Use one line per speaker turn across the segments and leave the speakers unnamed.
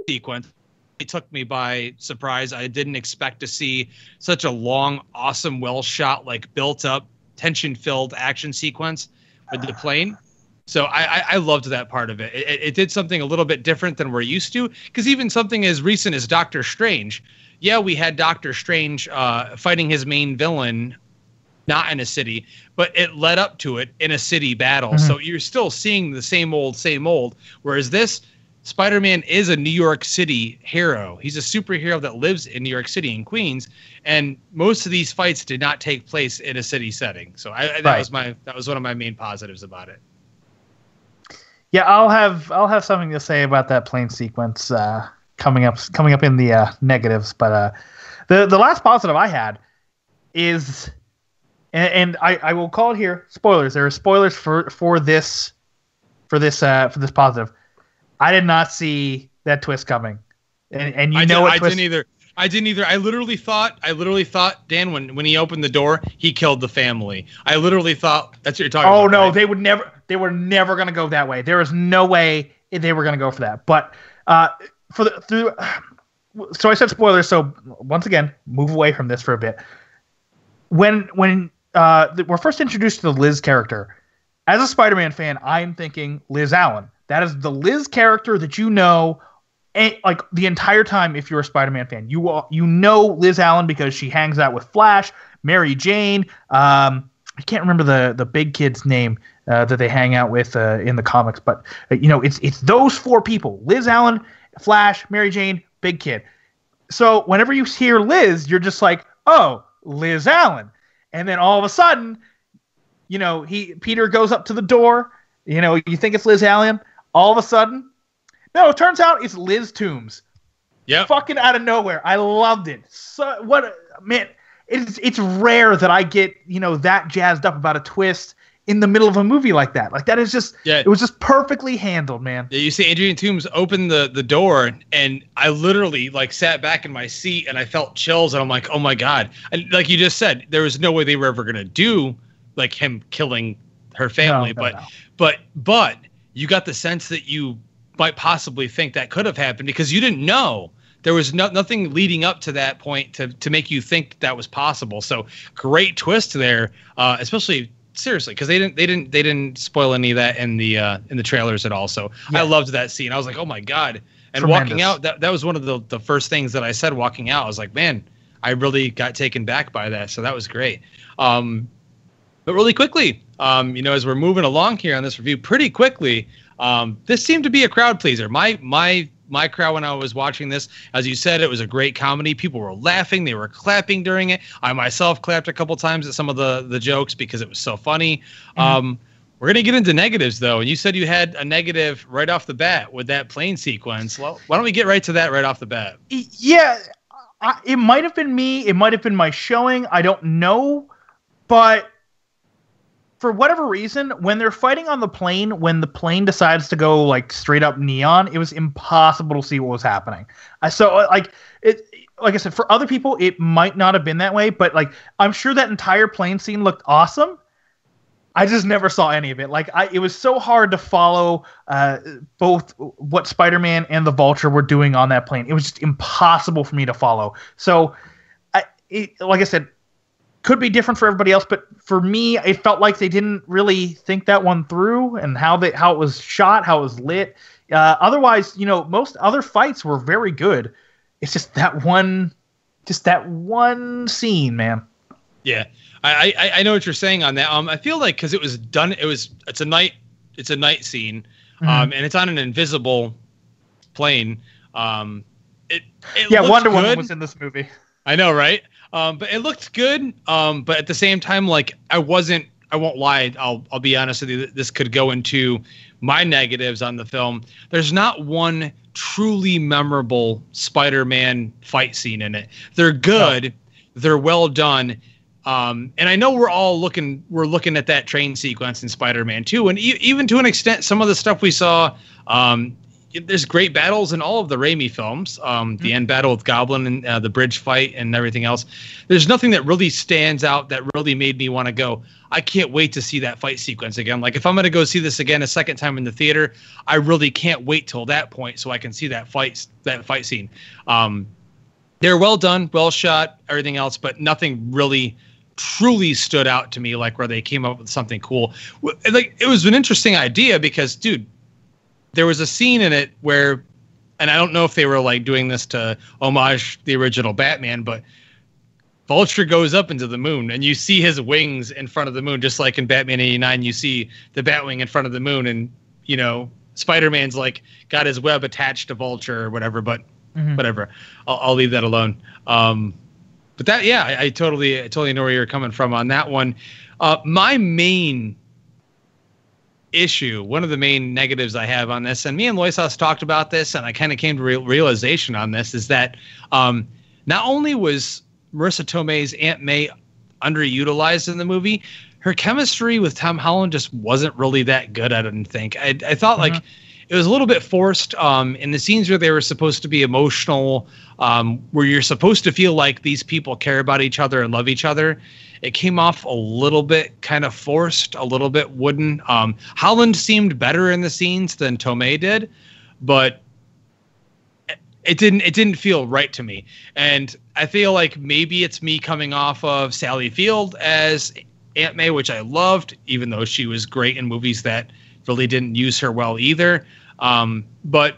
sequence, it took me by surprise. I didn't expect to see such a long, awesome, well shot, like built up, tension filled action sequence with the plane. So I loved that part of it. It did something a little bit different than we're used to, because even something as recent as Doctor Strange. Yeah, we had Doctor Strange fighting his main villain, not in a city, but it led up to it in a city battle. Mm-hmm. So you're still seeing the same old. Whereas this, Spider-Man is a New York City hero. He's a superhero that lives in New York City, in Queens, and most of these fights did not take place in a city setting. So that was one of my main positives about it.
Yeah, I'll have something to say about that plane sequence coming up in the negatives. But the last positive I had is, and I will call it here spoilers. There are spoilers for this positive. I did not see that twist coming, and you know what twist?
I didn't either. I literally thought, Dan, when he opened the door, he killed the family. I literally thought that's what you're talking about.
Oh no,
right?
They were never going to go that way. There was no way they were going to go for that. But so I said spoilers. So once again, move away from this for a bit. When we're first introduced to the Liz character, as a Spider-Man fan, I'm thinking Liz Allen. That is the Liz character that you know. Like the entire time, if you're a Spider-Man fan, you know Liz Allen because she hangs out with Flash, Mary Jane. I can't remember the big kid's name that they hang out with in the comics, but it's those four people: Liz Allen, Flash, Mary Jane, Big Kid. So whenever you hear Liz, you're just like, oh, Liz Allen, and then all of a sudden, Peter goes up to the door. You think it's Liz Allen. All of a sudden. No, it turns out it's Liz Toombs.
Yeah.
Fucking out of nowhere. I loved it. So man, it's rare that I get, that jazzed up about a twist in the middle of a movie like that. Like that is just It was just perfectly handled, man.
Yeah, you see Adrian Toombs open the door, and I literally sat back in my seat and I felt chills, and I'm like, oh my God. And like you just said, there was no way they were ever gonna do him killing her family. No. But you got the sense that you might possibly think that could have happened because you didn't know. There was nothing leading up to that point to make you think that was possible. So great twist there, especially seriously, because they didn't spoil any of that in the trailers at all. So yeah. I loved that scene. I was like, oh my God. And tremendous. Walking out, that was one of the first things that I said walking out. I was like, man, I really got taken back by that. So that was great. But really quickly, as we're moving along here on this review pretty quickly, this seemed to be a crowd pleaser. My crowd when I was watching this, as you said, it was a great comedy. People were laughing, they were clapping during it. I myself clapped a couple times at some of the jokes because it was so funny. Mm-hmm. We're gonna get into negatives though, and you said you had a negative right off the bat with that plane sequence. Well, why don't we get right to that right off the bat?
Yeah, it might have been me. It might have been my showing. I don't know, but. For whatever reason, when they're fighting on the plane, when the plane decides to go straight up neon, it was impossible to see what was happening. Like I said, for other people, it might not have been that way, but I'm sure that entire plane scene looked awesome. I just never saw any of it. It was so hard to follow both what Spider-Man and the Vulture were doing on that plane. It was just impossible for me to follow. So, like I said. Could be different for everybody else, but for me, it felt like they didn't really think that one through and how it was shot, how it was lit. Otherwise, most other fights were very good. It's just that one scene, man.
Yeah, I know what you're saying on that. I feel like because it was done, it's a night scene, mm-hmm. And it's on an invisible plane.
Wonder Woman was in this movie.
I know, right? But it looked good. But at the same time, I won't lie. I'll be honest with you. This could go into my negatives on the film. There's not one truly memorable Spider-Man fight scene in it. They're good. No. They're well done. And I know we're looking at that train sequence in Spider-Man 2. And even to an extent, some of the stuff we saw, there's great battles in all of the Raimi films. The end battle with Goblin and the bridge fight and everything else. There's nothing that really stands out that really made me want to go, I can't wait to see that fight sequence again. Like if I'm going to go see this again a second time in the theater, I really can't wait till that point so I can see that fight scene. They're well done, well shot, everything else, but nothing really truly stood out to me like where they came up with something cool. Like it was an interesting idea because, dude, there was a scene in it where, and I don't know if they were like doing this to homage the original Batman, but Vulture goes up into the moon and you see his wings in front of the moon, just like in Batman 89, you see the Batwing in front of the moon, and you know, Spider-Man's like got his web attached to Vulture or whatever, but whatever. I'll leave that alone. But that, yeah, I totally know where you're coming from on that one. My main issue, one of the main negatives I have on this, and me and Loisos talked about this, and I kind of came to realization on this, is that not only was Marissa Tomei's Aunt May underutilized in the movie, her chemistry with Tom Holland just wasn't really that good. I didn't think. I thought like it was a little bit forced in the scenes where they were supposed to be emotional, where you're supposed to feel like these people care about each other and love each other. It came off a little bit kind of forced, a little bit wooden. Holland seemed better in the scenes than Tomei did, but it didn't feel right to me. And I feel like maybe it's me coming off of Sally Field as Aunt May, which I loved, even though she was great in movies that really didn't use her well either. But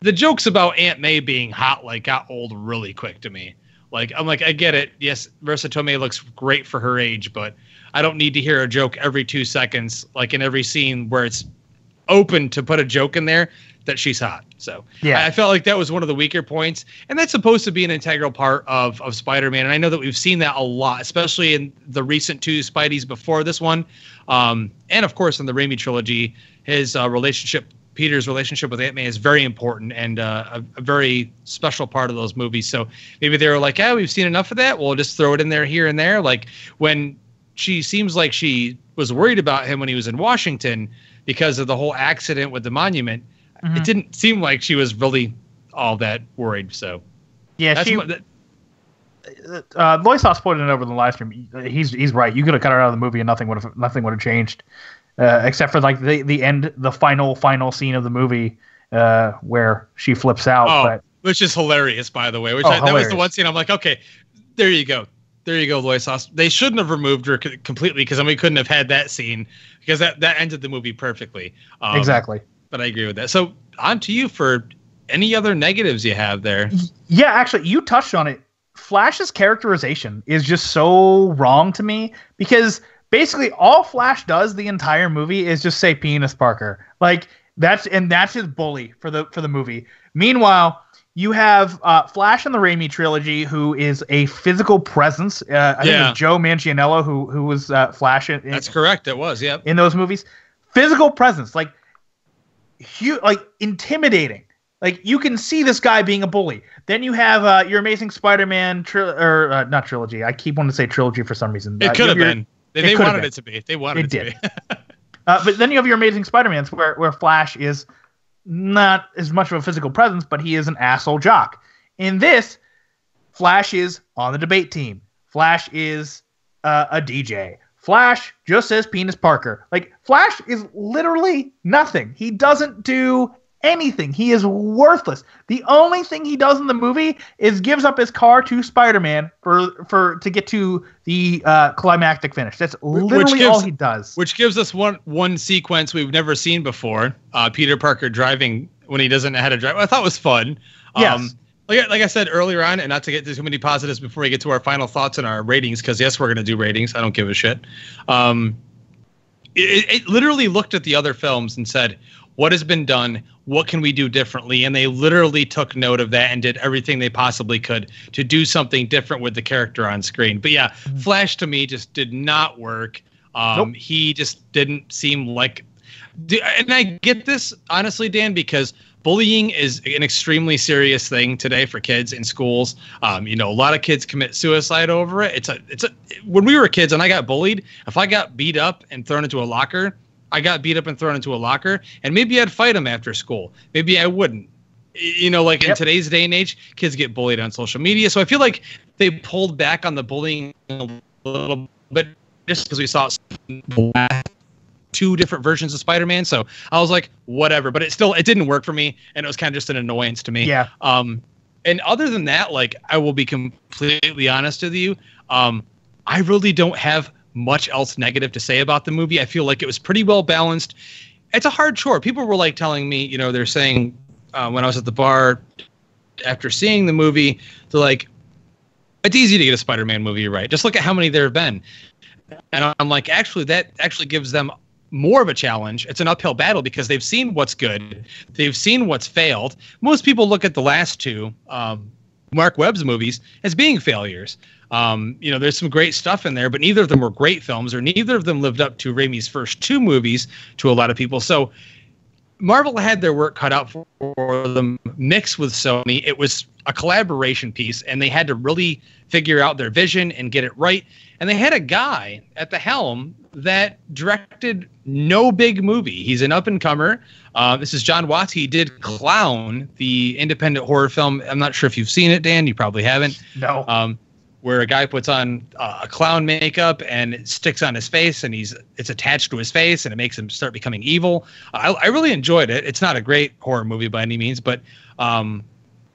the jokes about Aunt May being hot like got old really quick to me. Like, I'm like, I get it. Yes, Marissa Tomei looks great for her age, but I don't need to hear a joke every 2 seconds, like in every scene where it's open to put a joke in there that she's hot. So yeah, I felt like that was one of the weaker points, and that's supposed to be an integral part of Spider-Man. And I know that we've seen that a lot, especially in the recent 2 Spideys before this one. And of course, in the Raimi trilogy, his Peter's relationship with Aunt May is very important and a very special part of those movies. So maybe they were like, we've seen enough of that. We'll just throw it in there here and there. Like when she seems like she was worried about him when he was in Washington because of the whole accident with the monument. It didn't seem like she was really all that worried. So
yeah, Loisos pointed it over the live stream. He's right. You could have cut her out of the movie and nothing would have changed. Except for like the end, the final scene of the movie where she flips out,
which is hilarious, by the way. That was the one scene I'm like, okay, there you go, Loisos. They shouldn't have removed her completely because we couldn't have had that scene because that ended the movie perfectly.
Exactly.
But I agree with that. So on to you for any other negatives you have there.
Yeah, actually, you touched on it. Flash's characterization is just so wrong to me because basically all Flash does the entire movie is just say penis Parker. Like that's his bully for the movie. Meanwhile, you have Flash in the Raimi trilogy, who is a physical presence. I think it was Joe Manganiello who was Flash.
That's correct. It was, yeah.
In those movies, physical presence, like intimidating. Like you can see this guy being a bully. Then you have your Amazing Spider-Man not trilogy. I keep wanting to say trilogy for some reason.
It could have been. They wanted it to be. They wanted it to be.
But then you have your Amazing Spider-Mans where Flash is not as much of a physical presence, but he is an asshole jock. In this, Flash is on the debate team. Flash is a DJ. Flash just says penis Parker. Like, Flash is literally nothing. He doesn't do anything. He is worthless. The only thing he does in the movie is gives up his car to Spider-Man to get to the climactic finish. That's literally all he does.
Which gives us one sequence we've never seen before. Peter Parker driving when he doesn't know how to drive. I thought was fun.
Yes.
Like I said earlier on, and not to get to too many positives before we get to our final thoughts and our ratings, because yes, we're going to do ratings. I don't give a shit. It literally looked at the other films and said, what has been done? What can we do differently? And they literally took note of that and did everything they possibly could to do something different with the character on screen. But yeah, Flash to me just did not work. Nope. He just didn't seem like... And I get this, honestly, Dan, because bullying is an extremely serious thing today for kids in schools. A lot of kids commit suicide over it. When we were kids and I got bullied, if I got beat up and thrown into a locker, I got beat up and thrown into a locker, and maybe I'd fight him after school. Maybe I wouldn't. You know, like in today's day and age, kids get bullied on social media. So I feel like they pulled back on the bullying a little bit just because we saw two different versions of Spider-Man. So I was like, whatever. But it didn't work for me, and it was kind of just an annoyance to me.
Yeah.
And other than that, like, I will be completely honest with you. I really don't have much else negative to say about the movie. I feel like it was pretty well balanced. It's a hard chore. People were like telling me, you know, they're saying when I was at the bar after seeing the movie, they're like, it's easy to get a Spider-Man movie right. Just look at how many there have been. And I'm like, actually, that actually gives them more of a challenge. It's an uphill battle because they've seen what's good. They've seen what's failed. Most people look at the last two Mark Webb's movies as being failures. You know, there's some great stuff in there, but neither of them were great films, or neither of them lived up to Raimi's first two movies to a lot of people. So Marvel had their work cut out for them mixed with Sony. It was a collaboration piece, and they had to really figure out their vision and get it right. And they had a guy at the helm that directed no big movie. He's an up-and-comer. This is John Watts. He did Clown, the independent horror film. I'm not sure if you've seen it, Dan. You probably haven't.
No.
Where a guy puts on a clown makeup and it sticks on his face, and it's attached to his face, and it makes him start becoming evil. I really enjoyed it. It's not a great horror movie by any means, but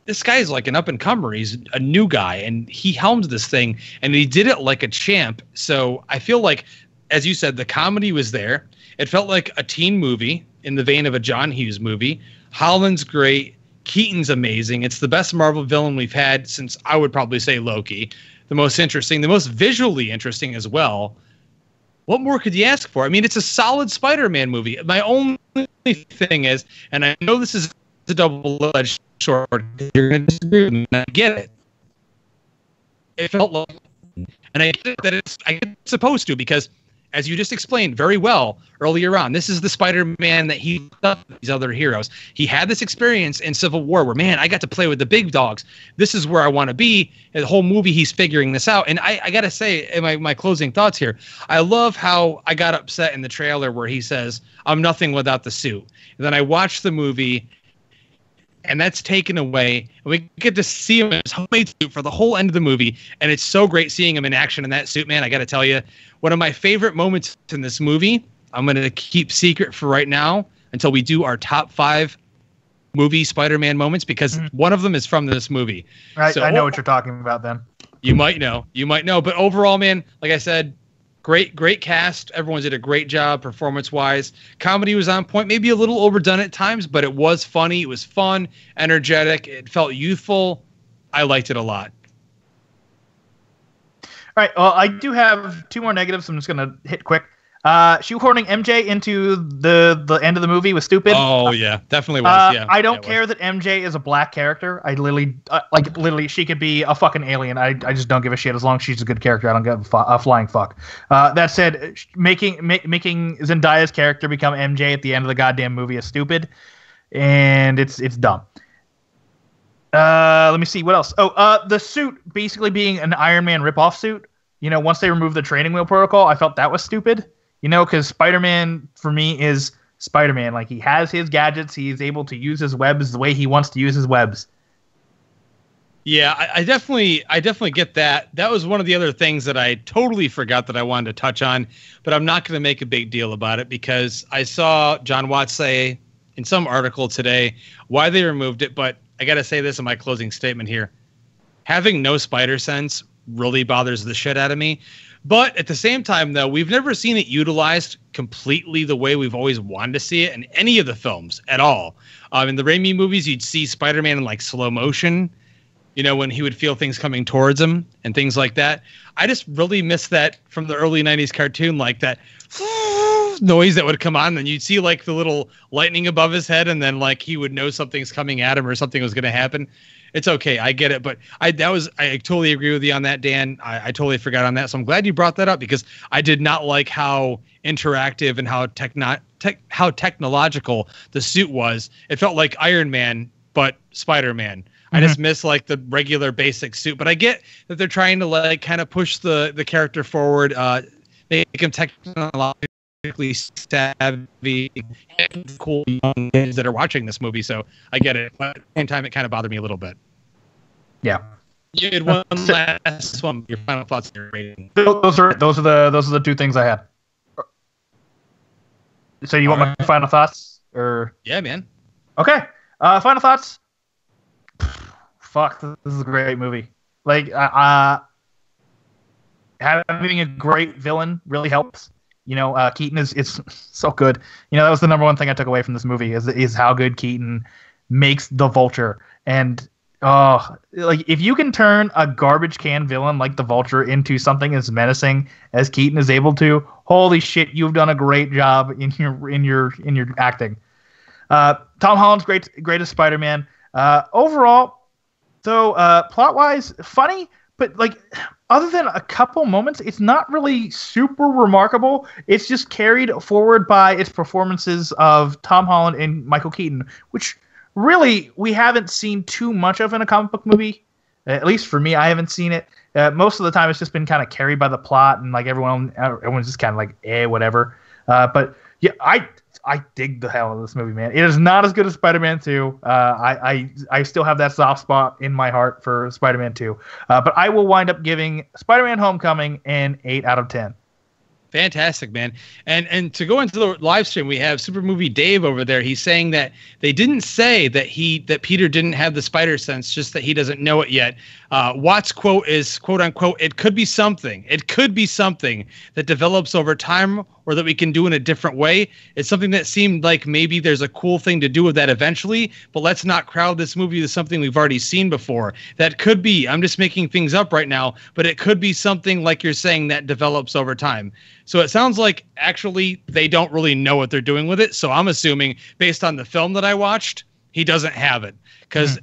this guy's like an up-and-comer. He's a new guy, and he helmed this thing, and he did it like a champ. So I feel like, as you said, the comedy was there. It felt like a teen movie in the vein of a John Hughes movie. Holland's great. Keaton's amazing. It's the best Marvel villain we've had since, I would probably say, Loki. The most interesting, the most visually interesting as well. What more could you ask for? I mean, it's a solid Spider-Man movie. My only thing is, and I know this is a double-edged sword, you're going to disagree with me, and I get it. It felt like, and I get that it's supposed to, because as you just explained very well earlier on, this is the Spider-Man that he loved these other heroes. He had this experience in Civil War where, man, I got to play with the big dogs. This is where I want to be. And the whole movie, he's figuring this out. And I got to say, in my closing thoughts here, I love how I got upset in the trailer where he says, I'm nothing without the suit. And then I watched the movie, and that's taken away, and we get to see him in his homemade suit for the whole end of the movie, and it's so great seeing him in action in that suit, man. I got to tell you, one of my favorite moments in this movie, I'm going to keep secret for right now until we do our top 5 movie Spider-Man moments, because one of them is from this movie.
I know what you're talking about then.
You might know, but overall, man, like I said, Great cast. Everyone did a great job performance-wise. Comedy was on point, maybe a little overdone at times, but it was funny. It was fun, energetic. It felt youthful. I liked it a lot.
All right. Well, I do have 2 more negatives. I'm just going to hit quick. Shoehorning MJ into the end of the movie was stupid.
Oh, yeah. Definitely was. Yeah.
I don't care that MJ is a black character. I literally, she could be a fucking alien. I just don't give a shit. As long as she's a good character, I don't give a flying fuck. That said, making Zendaya's character become MJ at the end of the goddamn movie is stupid, and it's dumb. Let me see what else. The suit basically being an Iron Man ripoff suit. You know, once they removed the training wheel protocol, I felt that was stupid. You know, because Spider-Man for me is Spider-Man. Like, he has his gadgets, he's able to use his webs the way he wants to use his webs.
Yeah, I definitely get that. That was one of the other things that I totally forgot that I wanted to touch on, but I'm not going to make a big deal about it because I saw John Watts say in some article today why they removed it. But I got to say this in my closing statement here: having no spider sense really bothers the shit out of me. But at the same time, though, we've never seen it utilized completely the way we've always wanted to see it in any of the films at all. In the Raimi movies, you'd see Spider-Man in like slow motion, you know, when he would feel things coming towards him and things like that. I just really miss that from the early 90s cartoon, like that noise that would come on, and you'd see like the little lightning above his head, and then like he would know something's coming at him or something was going to happen. It's okay. I get it. But I totally agree with you on that, Dan. I totally forgot on that. So I'm glad you brought that up because I did not like how interactive and how technological the suit was. It felt like Iron Man, but Spider-Man. I just miss like the regular basic suit, but I get that they're trying to like kind of push the character forward, make him technologically technically savvy and cool young kids that are watching this movie. So I get it. But at the same time, it kind of bothered me a little bit.
Yeah.
You had one last one. Your final thoughts on your rating.
Those are the two things I had. So you want my final thoughts, or?
Yeah, man.
Okay. Final thoughts. Fuck, this is a great movie. Like, having a great villain really helps. You know, Keaton is so good. You know, that was the number one thing I took away from this movie is how good Keaton makes the Vulture. And like, if you can turn a garbage can villain like the Vulture into something as menacing as Keaton is able to, holy shit, you've done a great job in your acting. Tom Holland's greatest Spider-Man. Overall, so plot wise, funny, but like, other than a couple moments, it's not really super remarkable. It's just carried forward by its performances of Tom Holland and Michael Keaton, which really we haven't seen too much of in a comic book movie. At least for me, I haven't seen it. Most of the time, it's just been kind of carried by the plot, and like everyone's just kind of like, whatever. But yeah, I dig the hell out of this movie, man. It is not as good as Spider-Man 2. I still have that soft spot in my heart for Spider-Man 2. But I will wind up giving Spider-Man Homecoming an 8 out of 10.
Fantastic, man. And to go into the live stream, we have Super Movie Dave over there. He's saying that they didn't say that Peter didn't have the spider sense, just that he doesn't know it yet. Watt's quote is, quote unquote, "It could be something. It could be something that develops over time or that we can do in a different way. It's something that seemed like maybe there's a cool thing to do with that eventually, but let's not crowd this movie to something we've already seen before. That could be, I'm just making things up right now, but it could be something like you're saying that develops over time." So it sounds like actually they don't really know what they're doing with it. So I'm assuming, based on the film that I watched, he doesn't have it. Because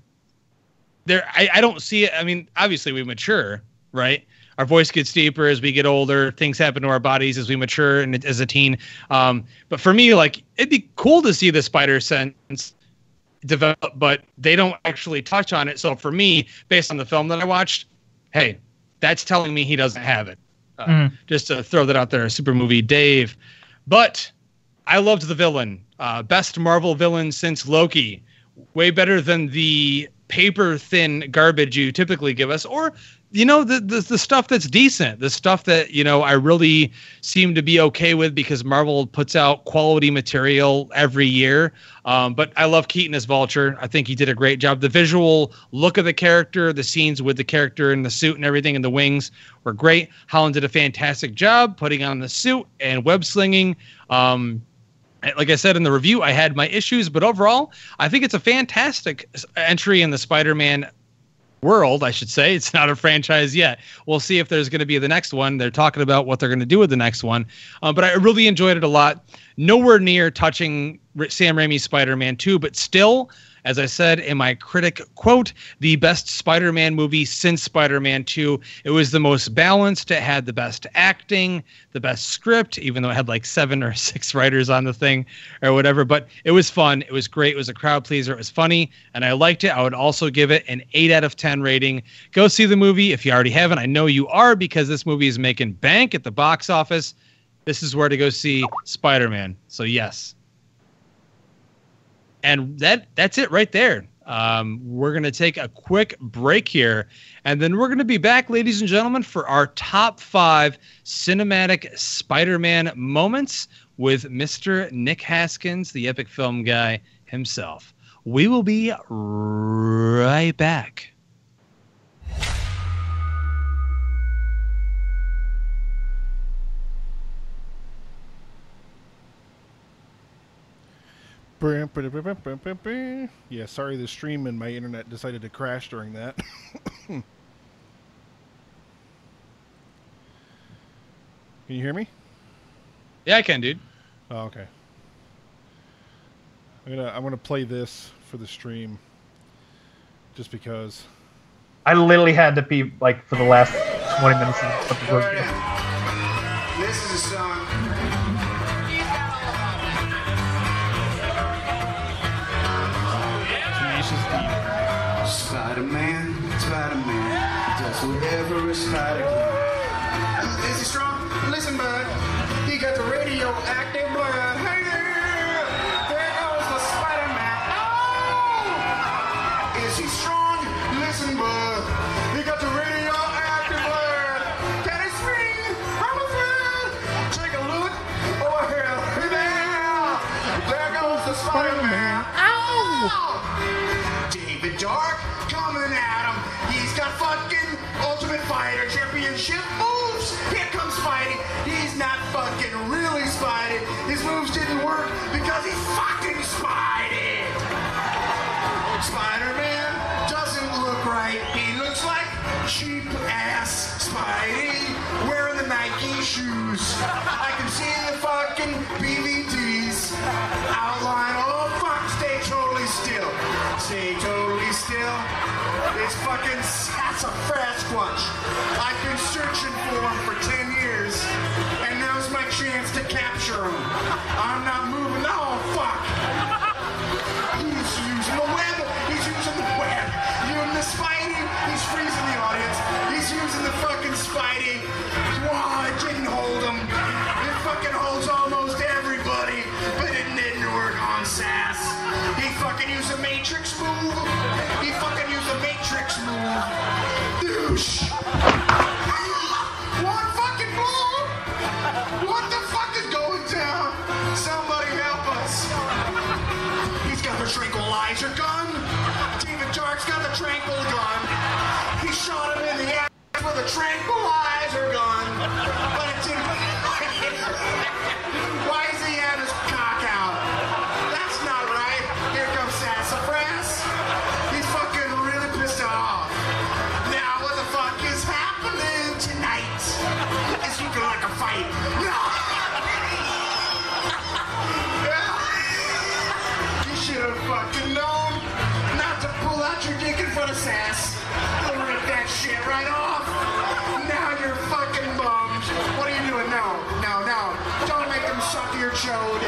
I don't see it. I mean, obviously we mature, right? Our voice gets deeper as we get older. Things happen to our bodies as we mature and as a teen. But for me, like, it'd be cool to see the spider sense develop, but they don't actually touch on it. So for me, based on the film that I watched, hey, that's telling me he doesn't have it. Just to throw that out there, Super Movie Dave. But I loved the villain. Best Marvel villain since Loki. Way better than the paper-thin garbage you typically give us. Or, you know, the stuff that's decent. The stuff that, you know, I really seem to be okay with because Marvel puts out quality material every year. But I love Keaton as Vulture. I think he did a great job. The visual look of the character, the scenes with the character in the suit and everything and the wings were great. Holland did a fantastic job putting on the suit and web slinging. Like I said in the review, I had my issues, but overall, I think it's a fantastic entry in the Spider-Man world, I should say. It's not a franchise yet. We'll see if there's going to be the next one. They're talking about what they're going to do with the next one. But I really enjoyed it a lot. Nowhere near touching Sam Raimi's Spider-Man 2, but still, as I said in my critic quote, the best Spider-Man movie since Spider-Man 2. It was the most balanced. It had the best acting, the best script, even though it had like 7 or 6 writers on the thing or whatever. But it was fun. It was great. It was a crowd pleaser. It was funny, and I liked it. I would also give it an 8 out of 10 rating. Go see the movie if you already haven't. I know you are, because this movie is making bank at the box office. This is where to go see Spider-Man. So yes. And that's it right there. We're going to take a quick break here, and then we're going to be back, ladies and gentlemen, for our top 5 cinematic Spider-Man moments with Mr. Nick Haskins, the epic film guy himself. We will be right back.
Yeah, sorry, the stream and my internet decided to crash during that. Can you hear me?
Yeah, I can, dude.
Oh, okay. I'm gonna play this for the stream, just because.
I literally had to pee like for the last 20 minutes of the work.
This is a song. Spider-Man, Spider-Man, does whatever a spider can. Is he strong? Listen, bud, he got the radioactive blood. Hey there! There goes the Spider-Man. Oh! Is he strong? Listen, bud. He got the radioactive blood. Can he swing from a thread? Take a look. Oh, hell. Hey there! There goes the Spider-Man. Ow! David Dark coming at him. He's got fucking Ultimate Fighter Championship moves. Here comes Spidey. He's not fucking really Spidey. His moves didn't work because he's fucking Spidey. Spider-Man doesn't look right. He looks like cheap ass Spidey wearing the Nike shoes. I can see the fucking BVDs outline. Oh fuck, stay totally still. Stay totally still. It's fucking Sasquatch. I've been searching for him for 10 years, and now's my chance to capture him. I'm not moving. Oh, fuck. He's using the web. He's using the web. Using the Spidey. He's freezing the audience. He's using the fucking Spidey. Wow, it didn't hold him. It fucking holds almost everybody, but it didn't work on Sass. He fucking used a Matrix move. He fucking used a Matrix move. Douche. One fucking blow. What the fuck is going down? Somebody help us. He's got the tranquilizer gun. David Dark's got the tranquil gun. He shot him in the ass with a tranquilizer gun. But it didn't. Why is he had his cock out? That's not right. Here comes Sassafras. He's fucking really pissed off. Now what the fuck is happening tonight? It's looking like a fight. No! You should have fucking known not to pull out your dick in front of Sass. He'll rip that shit right off. Now you're fucking bummed. What are you doing? No. Don't make him suck your chode.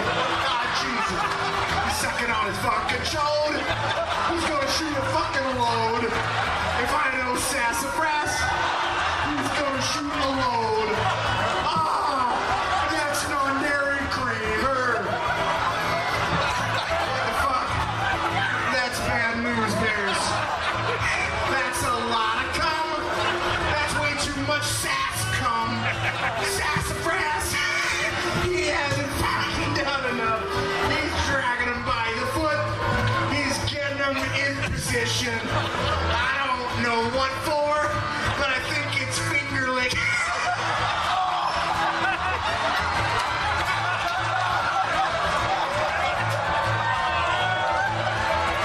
Ah, Jesus. He's sucking on his fucking chode. He's gonna shoot a fucking load. If I know Sassafras, he's gonna shoot a load. Ah, that's an ordinary creamer. What the fuck? That's bad news, Bears. That's a lot of cum. That's way too much sass cum. Sassafras. He hasn't fucking done enough. He's dragging him by the foot. He's getting him in position. I don't know what for, but I think it's finger licking.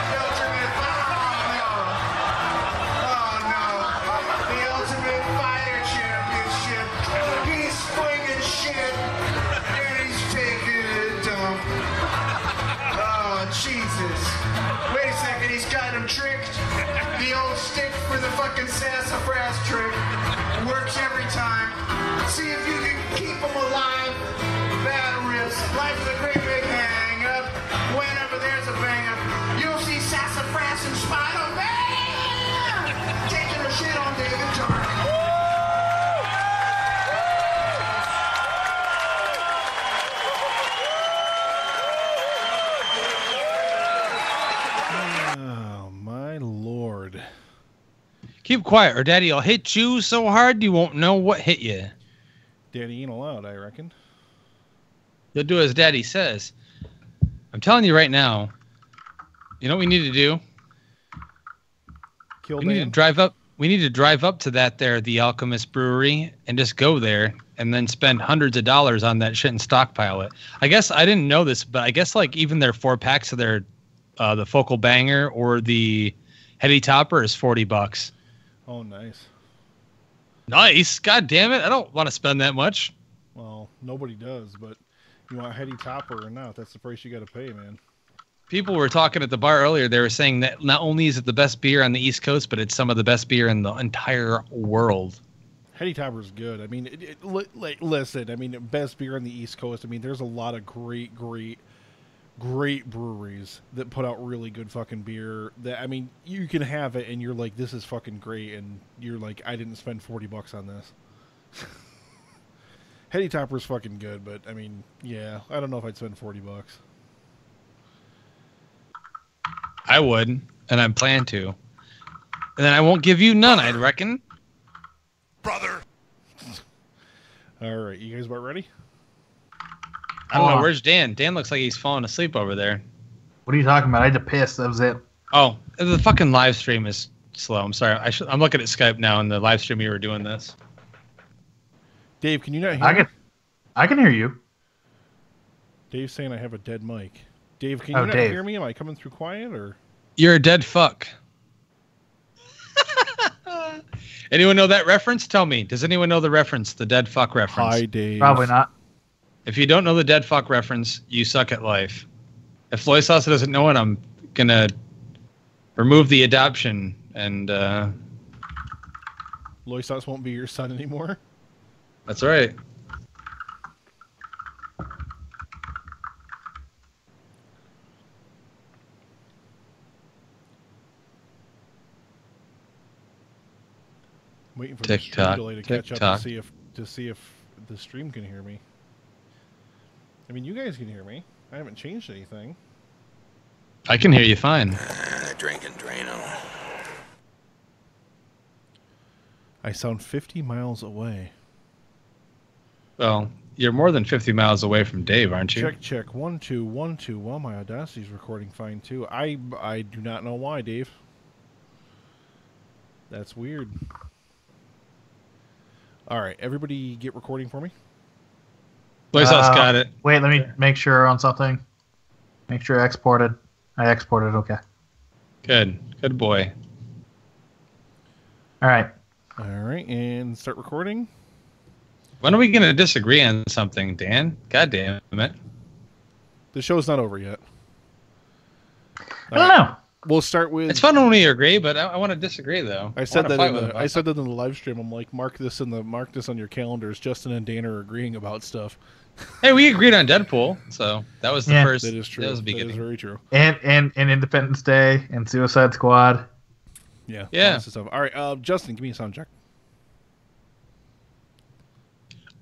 The ultimate, oh no, the Ultimate Fighter Championship. He's swinging shit, and he's taking a dump. Oh, Jesus. Wait a second, he's got him tricked. The old stick for the fucking Sassafras trick works every time. See if you can keep him alive. Bad rips. Life's a great big hang up. Whenever there's a bang up, you'll see Sassafras and Spider-Man taking a shit on David Dark.
Oh, my lord.
Keep quiet, or Daddy will hit you so hard you won't know what hit you.
Daddy ain't allowed, I reckon.
You'll do as Daddy says. I'm telling you right now. You know what we need to do?
Kill
We need to
Dan.
drive up. We need to drive up to that there, the Alchemist Brewery, and just go there and then spend hundreds of dollars on that shit and stockpile it. I guess I didn't know this, but I guess like even their 4-packs of their the Focal Banger or the Heady Topper is $40.
Oh, nice.
Nice. God damn it. I don't want to spend that much.
Well, nobody does, but you want Heady Topper or not, that's the price you got to pay, man.
People were talking at the bar earlier. They were saying that not only is it the best beer on the East Coast, but it's some of the best beer in the entire world.
Heady Topper's good. I mean, listen, I mean, best beer on the East Coast. I mean, there's a lot of great breweries that put out really good fucking beer that, I mean, you can have it and you're like, this is fucking great, and you're like, I didn't spend $40 on this. Heady Topper's fucking good, but I mean, yeah, I don't know if I'd spend $40.
I would, and I plan to. And then I won't give you none, I reckon.
Brother.
All right, you guys about ready?
I don't know. Where's Dan? Dan looks like he's falling asleep over there.
What are you talking about? I had to piss. That was it.
Oh, the fucking live stream is slow. I'm sorry. I'm looking at Skype now, and the live stream you were doing this.
Dave, can you not hear me?
I can hear you.
Dave's saying I have a dead mic. Dave, can you not hear me? Am I coming through quiet or?
You're a dead fuck. Anyone know that reference? Tell me. Does anyone know the reference? The dead fuck reference?
Hi, Dave.
Probably not.
If you don't know the dead fuck reference, you suck at life. If Loy Sauce doesn't know it, I'm gonna remove the adoption and.
Loy Sauce won't be your son anymore.
That's right.
Waiting for
Tick
the stream
tock,
delay to
tick
catch up
tock.
to see if the stream can hear me. I mean, you guys can hear me. I haven't changed anything.
I can hear you fine.
Drinking Drano.
I sound 50 miles away.
Well, you're more than 50 miles away from Dave, aren't you?
Check. 1 2 1 2. Well, my Audacity's recording fine too. I do not know why, Dave. That's weird. All right, everybody get recording for me.
Loy Sauce got it.
Wait, let me make sure on something. Make sure I exported. I exported. Okay.
Good. Good boy.
All right.
All right, and start recording.
When are we going to disagree on something, Dan? God damn it.
The show's not over yet.
I don't know.
We'll start with.
It's fun when we agree, but I want to disagree, though.
I said that in the live stream. I'm like, mark this on your calendars. Justin and Dan are agreeing about stuff.
Hey, we agreed on Deadpool, so that was the first.
That is true.
That was the
That
beginning.
is very true.
And Independence Day and Suicide Squad.
Yeah.
Yeah.
Lots of stuff. All right, Justin, give me a sound check.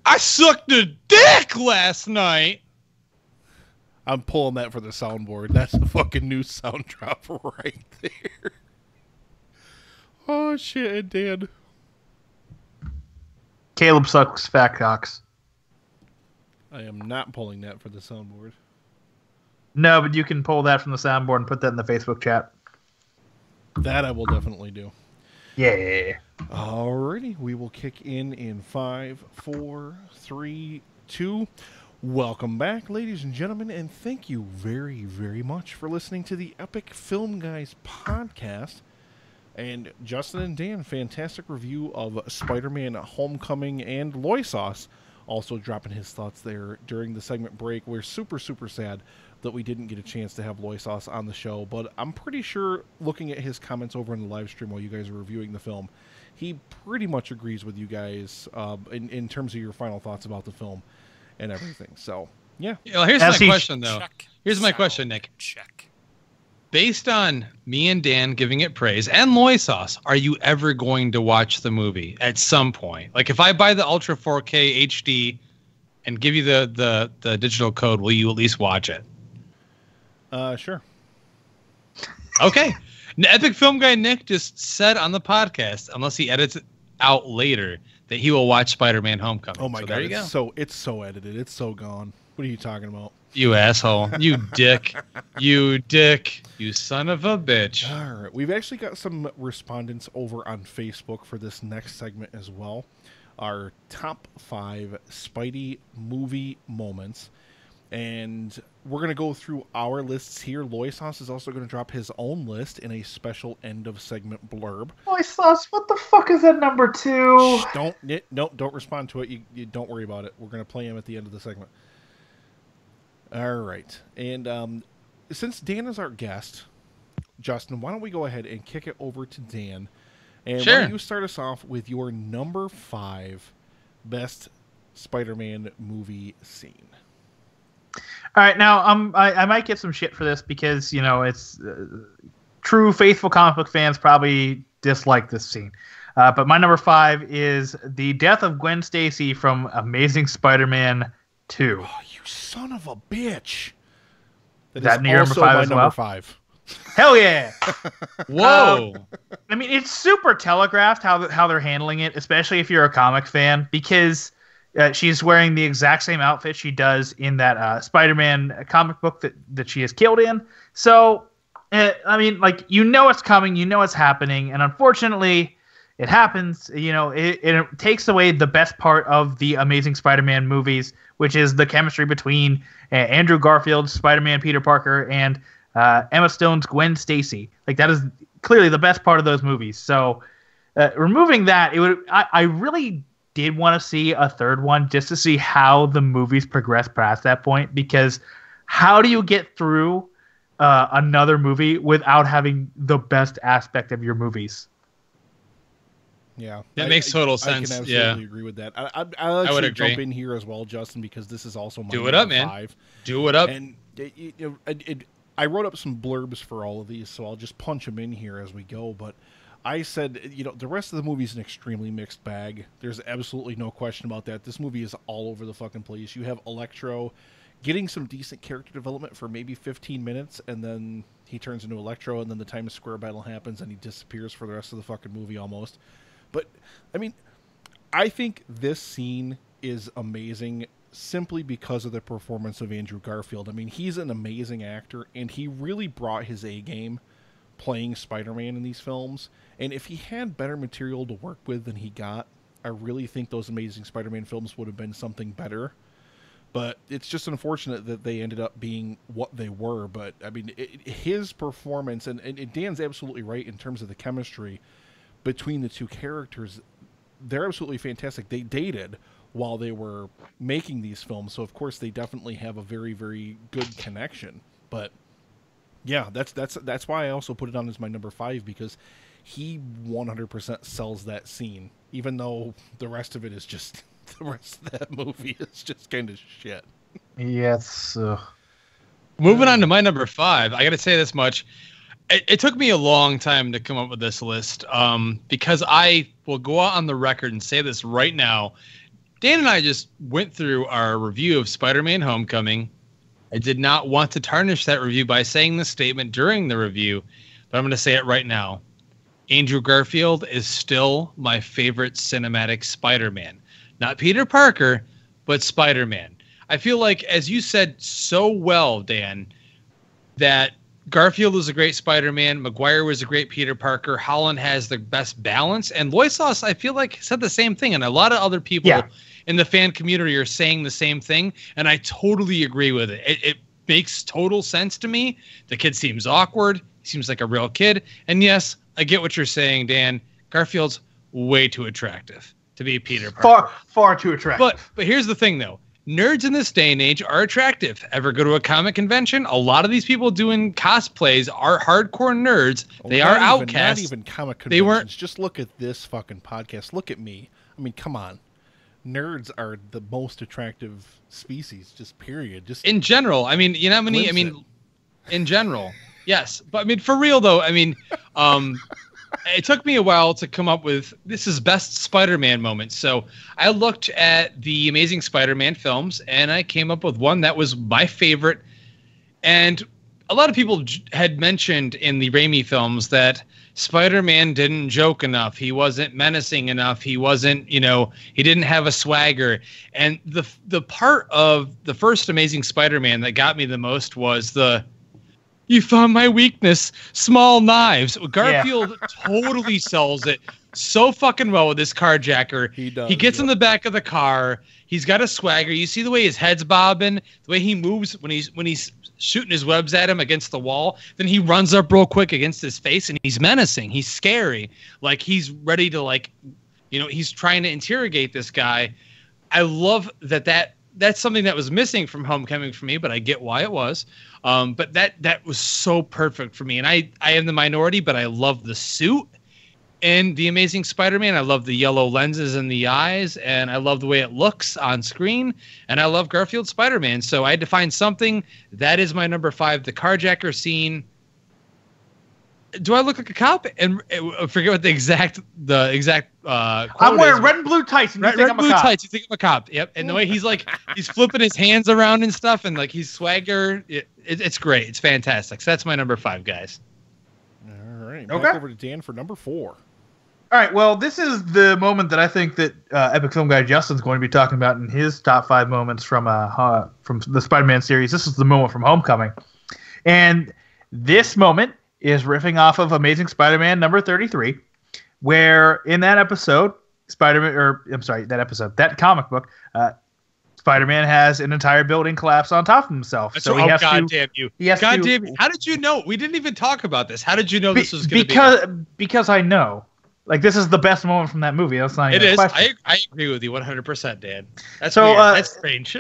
I sucked a dick last night.
I'm pulling that for the soundboard. That's a fucking new sound drop right there. Oh shit, Dan.
Caleb sucks fat cocks.
I am not pulling that for the soundboard.
No, but you can pull that from the soundboard and put that in the Facebook chat.
That I will definitely do.
Yeah.
Alrighty, we will kick in 5, 4, 3, 2. Welcome back, ladies and gentlemen, and thank you very, very much for listening to the Epic Film Guys podcast. And Justin and Dan, fantastic review of Spider-Man Homecoming and Loy Sauce. Also dropping his thoughts there during the segment break. We're super, super sad that we didn't get a chance to have Loy Sauce on the show, but I'm pretty sure, looking at his comments over in the live stream while you guys are reviewing the film, he pretty much agrees with you guys in terms of your final thoughts about the film and everything. So, yeah.
Well, here's my question, though. Here's my question, Nick.
Check.
Based on me and Dan giving it praise and Loy Sauce, are you ever going to watch the movie at some point? Like, if I buy the Ultra 4K HD and give you the digital code, will you at least watch it?
Sure.
Okay. Epic Film Guy Nick just said on the podcast, unless he edits it out later, that he will watch Spider-Man Homecoming.
Oh my god,
there you go.
It's so edited. It's so gone. What are you talking about?
You asshole. You dick. You dick. You son of a bitch.
All right. We've actually got some respondents over on Facebook for this next segment as well. Our top 5 Spidey movie moments. And we're going to go through our lists here. Loy Sauce is also going to drop his own list in a special end of segment blurb.
Boy Sauce, what the fuck is that number 2?
Don't respond to it. You don't worry about it. We're going to play him at the end of the segment. All right. And since Dan is our guest, Justin, why don't we go ahead and kick it over to Dan? And
Sure.
why don't you start us off with your number 5 best Spider-Man movie scene?
All right, now I might get some shit for this because, you know, it's true faithful comic book fans probably dislike this scene. But my number 5 is the death of Gwen Stacy from Amazing Spider-Man 2.
Oh, you son of a bitch!
That near number 5 as well?
Number 5.
Hell yeah!
Whoa.
I mean, it's super telegraphed how they're handling it, especially if you're a comic fan, because she's wearing the exact same outfit she does in that Spider-Man comic book that she is killed in. So, I mean, like, you know it's coming, you know it's happening, and unfortunately, it happens. You know, it takes away the best part of the Amazing Spider-Man movies, which is the chemistry between Andrew Garfield's Spider-Man Peter Parker and Emma Stone's Gwen Stacy. Like, that is clearly the best part of those movies. So, removing that, I really did want to see a third one just to see how the movies progress past that point, because how do you get through another movie without having the best aspect of your movies?
Yeah,
that makes total sense.
I can absolutely agree with that. I'll
I would
actually
agree.
jump in here as well, Justin, because this is also my
Do it up,
number
man.
5.
Do it up.
And I wrote up some blurbs for all of these, so I'll just punch them in here as we go. But I said, the rest of the movie is an extremely mixed bag. There's absolutely no question about that. This movie is all over the fucking place. You have Electro getting some decent character development for maybe 15 minutes, and then he turns into Electro, and then the Times Square battle happens, and he disappears for the rest of the fucking movie almost. But, I mean, I think this scene is amazing simply because of the performance of Andrew Garfield. I mean, he's an amazing actor, and he really brought his A game playing Spider-Man in these films. And if he had better material to work with than he got, I really think those Amazing Spider-Man films would have been something better. But it's just unfortunate that they ended up being what they were. But, I mean, his performance, and Dan's absolutely right in terms of the chemistry between the two characters, they're absolutely fantastic. They dated while they were making these films, so of course they definitely have a very, very good connection. But yeah, that's why I also put it on as my number 5, because he 100% sells that scene, even though the rest of it is just the rest of that movie is just kind of shit.
Yes.
Moving on to my number 5, I got to say this much. It took me a long time to come up with this list, because I will go out on the record and say this right now. Dan and I just went through our review of Spider-Man Homecoming. I did not want to tarnish that review by saying this statement during the review, but I'm going to say it right now. Andrew Garfield is still my favorite cinematic Spider-Man. Not Peter Parker, but Spider-Man. I feel like, as you said so well, Dan, that Garfield was a great Spider-Man. Maguire was a great Peter Parker. Holland has the best balance. And Loisos, I feel like, said the same thing. And a lot of other people in the fan community are saying the same thing. And I totally agree with it. It makes total sense to me. The kid seems awkward. He seems like a real kid. And yes, I get what you're saying, Dan. Garfield's way too attractive to be Peter Parker.
Far too attractive.
But here's the thing, though. Nerds in this day and age are attractive. Ever go to a comic convention? A lot of these people doing cosplays are hardcore nerds. They are outcasts.
Not even comic conventions.
They weren't.
Just look at this fucking podcast. Look at me. I mean, come on. Nerds are the most attractive species. Just period. Just
in general. I mean, you know how many? I mean, in general, yes. But I mean, for real though. I mean, it took me a while to come up with this is best Spider-Man moments. So I looked at the Amazing Spider-Man films and I came up with one that was my favorite. And a lot of people had mentioned in the Raimi films that Spider-Man didn't joke enough. He wasn't menacing enough. He wasn't, he didn't have a swagger. And the part of the first Amazing Spider-Man that got me the most was you found my weakness, small knives. Garfield totally sells it so fucking well with this carjacker.
He does.
He gets in the back of the car. He's got a swagger. You see the way his head's bobbing, the way he moves when he's shooting his webs at him against the wall. Then he runs up real quick against his face, and he's menacing. He's scary. Like he's ready to he's trying to interrogate this guy. I love that. That's something that was missing from Homecoming for me, but I get why it was. But that was so perfect for me. And I am the minority, but I love the suit in The Amazing Spider-Man. I love the yellow lenses in the eyes, and I love the way it looks on screen. And I love Garfield Spider-Man. So I had to find something. That is my number 5, the carjacker scene. do I look like a cop? And I forget what the exact quote
I'm wearing
is.
red and blue tights, and you
Red,
think
red
I'm a
blue
cop.
tights. You think I'm a cop? Yep. And the way he's like, he's flipping his hands around and stuff, and like he's swagger. It's great. It's fantastic. So that's my number 5, guys.
All right.
Okay.
Back over to Dan for number 4.
All right, well, this is the moment that I think that Epic Film Guy Justin's going to be talking about in his top 5 moments from the Spider-Man series. This is the moment from Homecoming. And this moment is riffing off of Amazing Spider-Man number 33, where in that episode, that comic book, Spider-Man has an entire building collapse on top of himself.
So
he has
God
to,
damn you.
he has
God
to-
damn you. How did you know? We didn't even talk about this. How did you know this was going to be?
Because I know. Like, this is the best moment from that movie. That's not
It
even a
is.
question.
I agree with you 100%, Dan. That's
So,
weird. That's strange.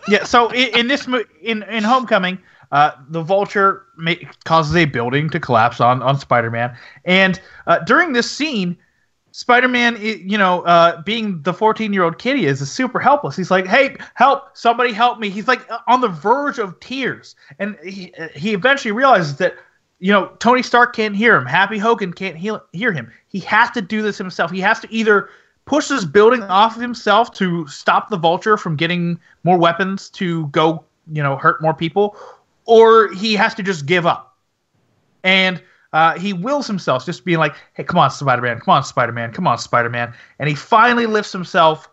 Yeah, so in Homecoming, the Vulture causes a building to collapse on Spider-Man, and during this scene, Spider-Man, being the 14-year-old kid he is super helpless. He's like, "Hey, help! Somebody help me!" He's like on the verge of tears, and he eventually realizes that Tony Stark can't hear him. Happy Hogan can't hear him. He has to do this himself. He has to either push this building off of himself to stop the Vulture from getting more weapons to go, hurt more people, or he has to just give up. And he wills himself, just being like, "Hey, come on, Spider-Man. Come on, Spider-Man. Come on, Spider-Man." And he finally lifts himself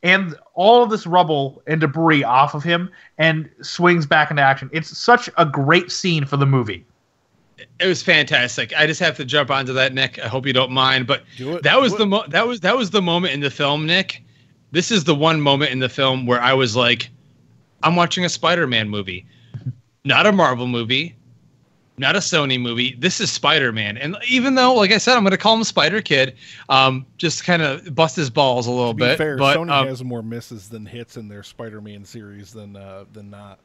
and all of this rubble and debris off of him and swings back into action. It's such a great scene for the movie.
It was fantastic. I just have to jump onto that, Nick. I hope you don't mind, but
Do it.
that was
Do it.
that was the moment in the film, Nick. This is the one moment in the film where I was like, I'm watching a Spider-Man movie, not a Marvel movie, not a Sony movie. This is Spider-Man. And even though, like I said, I'm going to call him Spider Kid, just kind of bust his balls a little
To be
bit.
fair,
but,
Sony has more misses than hits in their Spider-Man series than not.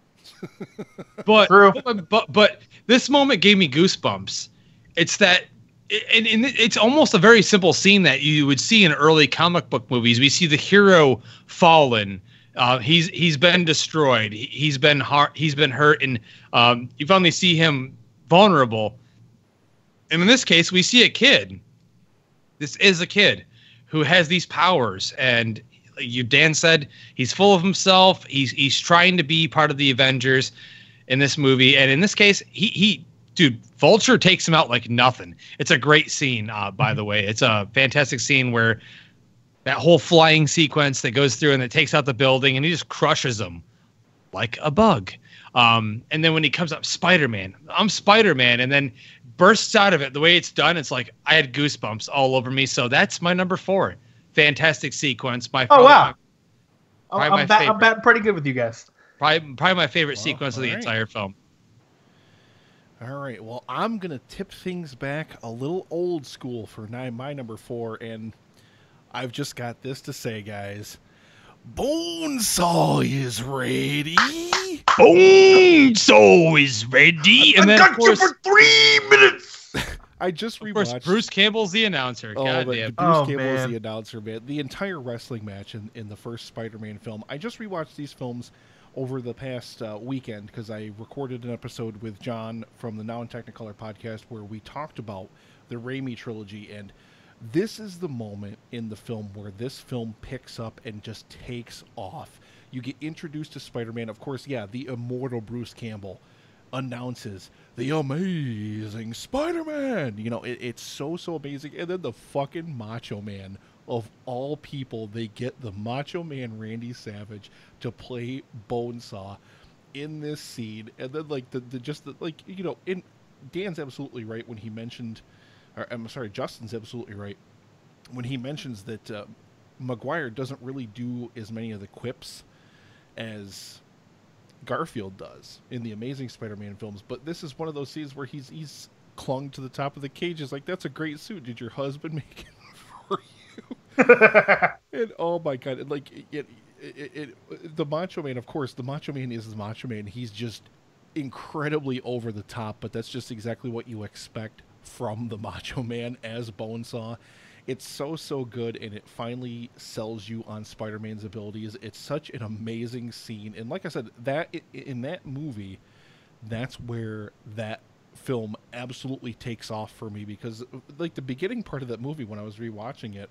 But,
True.
but this moment gave me goosebumps. It's that, and it's almost a very simple scene that you would see in early comic book movies. We see the hero fallen. He's been destroyed. He's been hurt, and you finally see him vulnerable. And in this case, we see a kid. This is a kid who has these powers, and Dan said he's full of himself. He's trying to be part of the Avengers in this movie, and in this case, dude, Vulture takes him out like nothing. It's a great scene, by the way. It's a fantastic scene where that whole flying sequence that goes through and it takes out the building, and he just crushes them like a bug. And then when he comes up, Spider-Man, I'm Spider-Man, and then bursts out of it. The way it's done, it's like I had goosebumps all over me. So that's my number 4. Fantastic sequence.
Oh, wow.
Probably my
I'm
favorite.
batting pretty good with you guys.
Probably my favorite sequence of the
all right.
entire film.
All right. Well, I'm going to tip things back a little old school for my number 4, and I've just got this to say, guys. Bonesaw is ready.
Bonesaw is ready. And then, of course,
3 minutes.
I just
of course,
rewatched.
Bruce Campbell's the announcer.
Oh,
God
but
damn.
Bruce
Oh,
Campbell is
man.
the announcer, man. The entire wrestling match in the first Spider-Man film. I just rewatched these films over the past weekend because I recorded an episode with John from the Now in Technicolor podcast where we talked about the Raimi trilogy, and this is the moment in the film where this film picks up and just takes off. You get introduced to Spider-Man. Of course, yeah, the immortal Bruce Campbell announces the amazing Spider-Man. It's so amazing. And then the fucking Macho Man, of all people, they get the Macho Man Randy Savage to play Bonesaw in this scene. And then in Dan's absolutely right when he mentioned, or I'm sorry, Justin's absolutely right when he mentions that Maguire doesn't really do as many of the quips as Garfield does in the Amazing Spider-Man films, but this is one of those scenes where he's clung to the top of the cage. It's like, that's a great suit. Did your husband make it for you? And oh my god, and like the Macho Man, of course, the Macho Man is the Macho Man. He's just incredibly over the top, but that's just exactly what you expect from the Macho Man as Bonesaw. It's so good, and it finally sells you on Spider-Man's abilities. It's such an amazing scene, and like I said, that in that movie, that's where that film absolutely takes off for me because, like, the beginning part of that movie when I was rewatching it,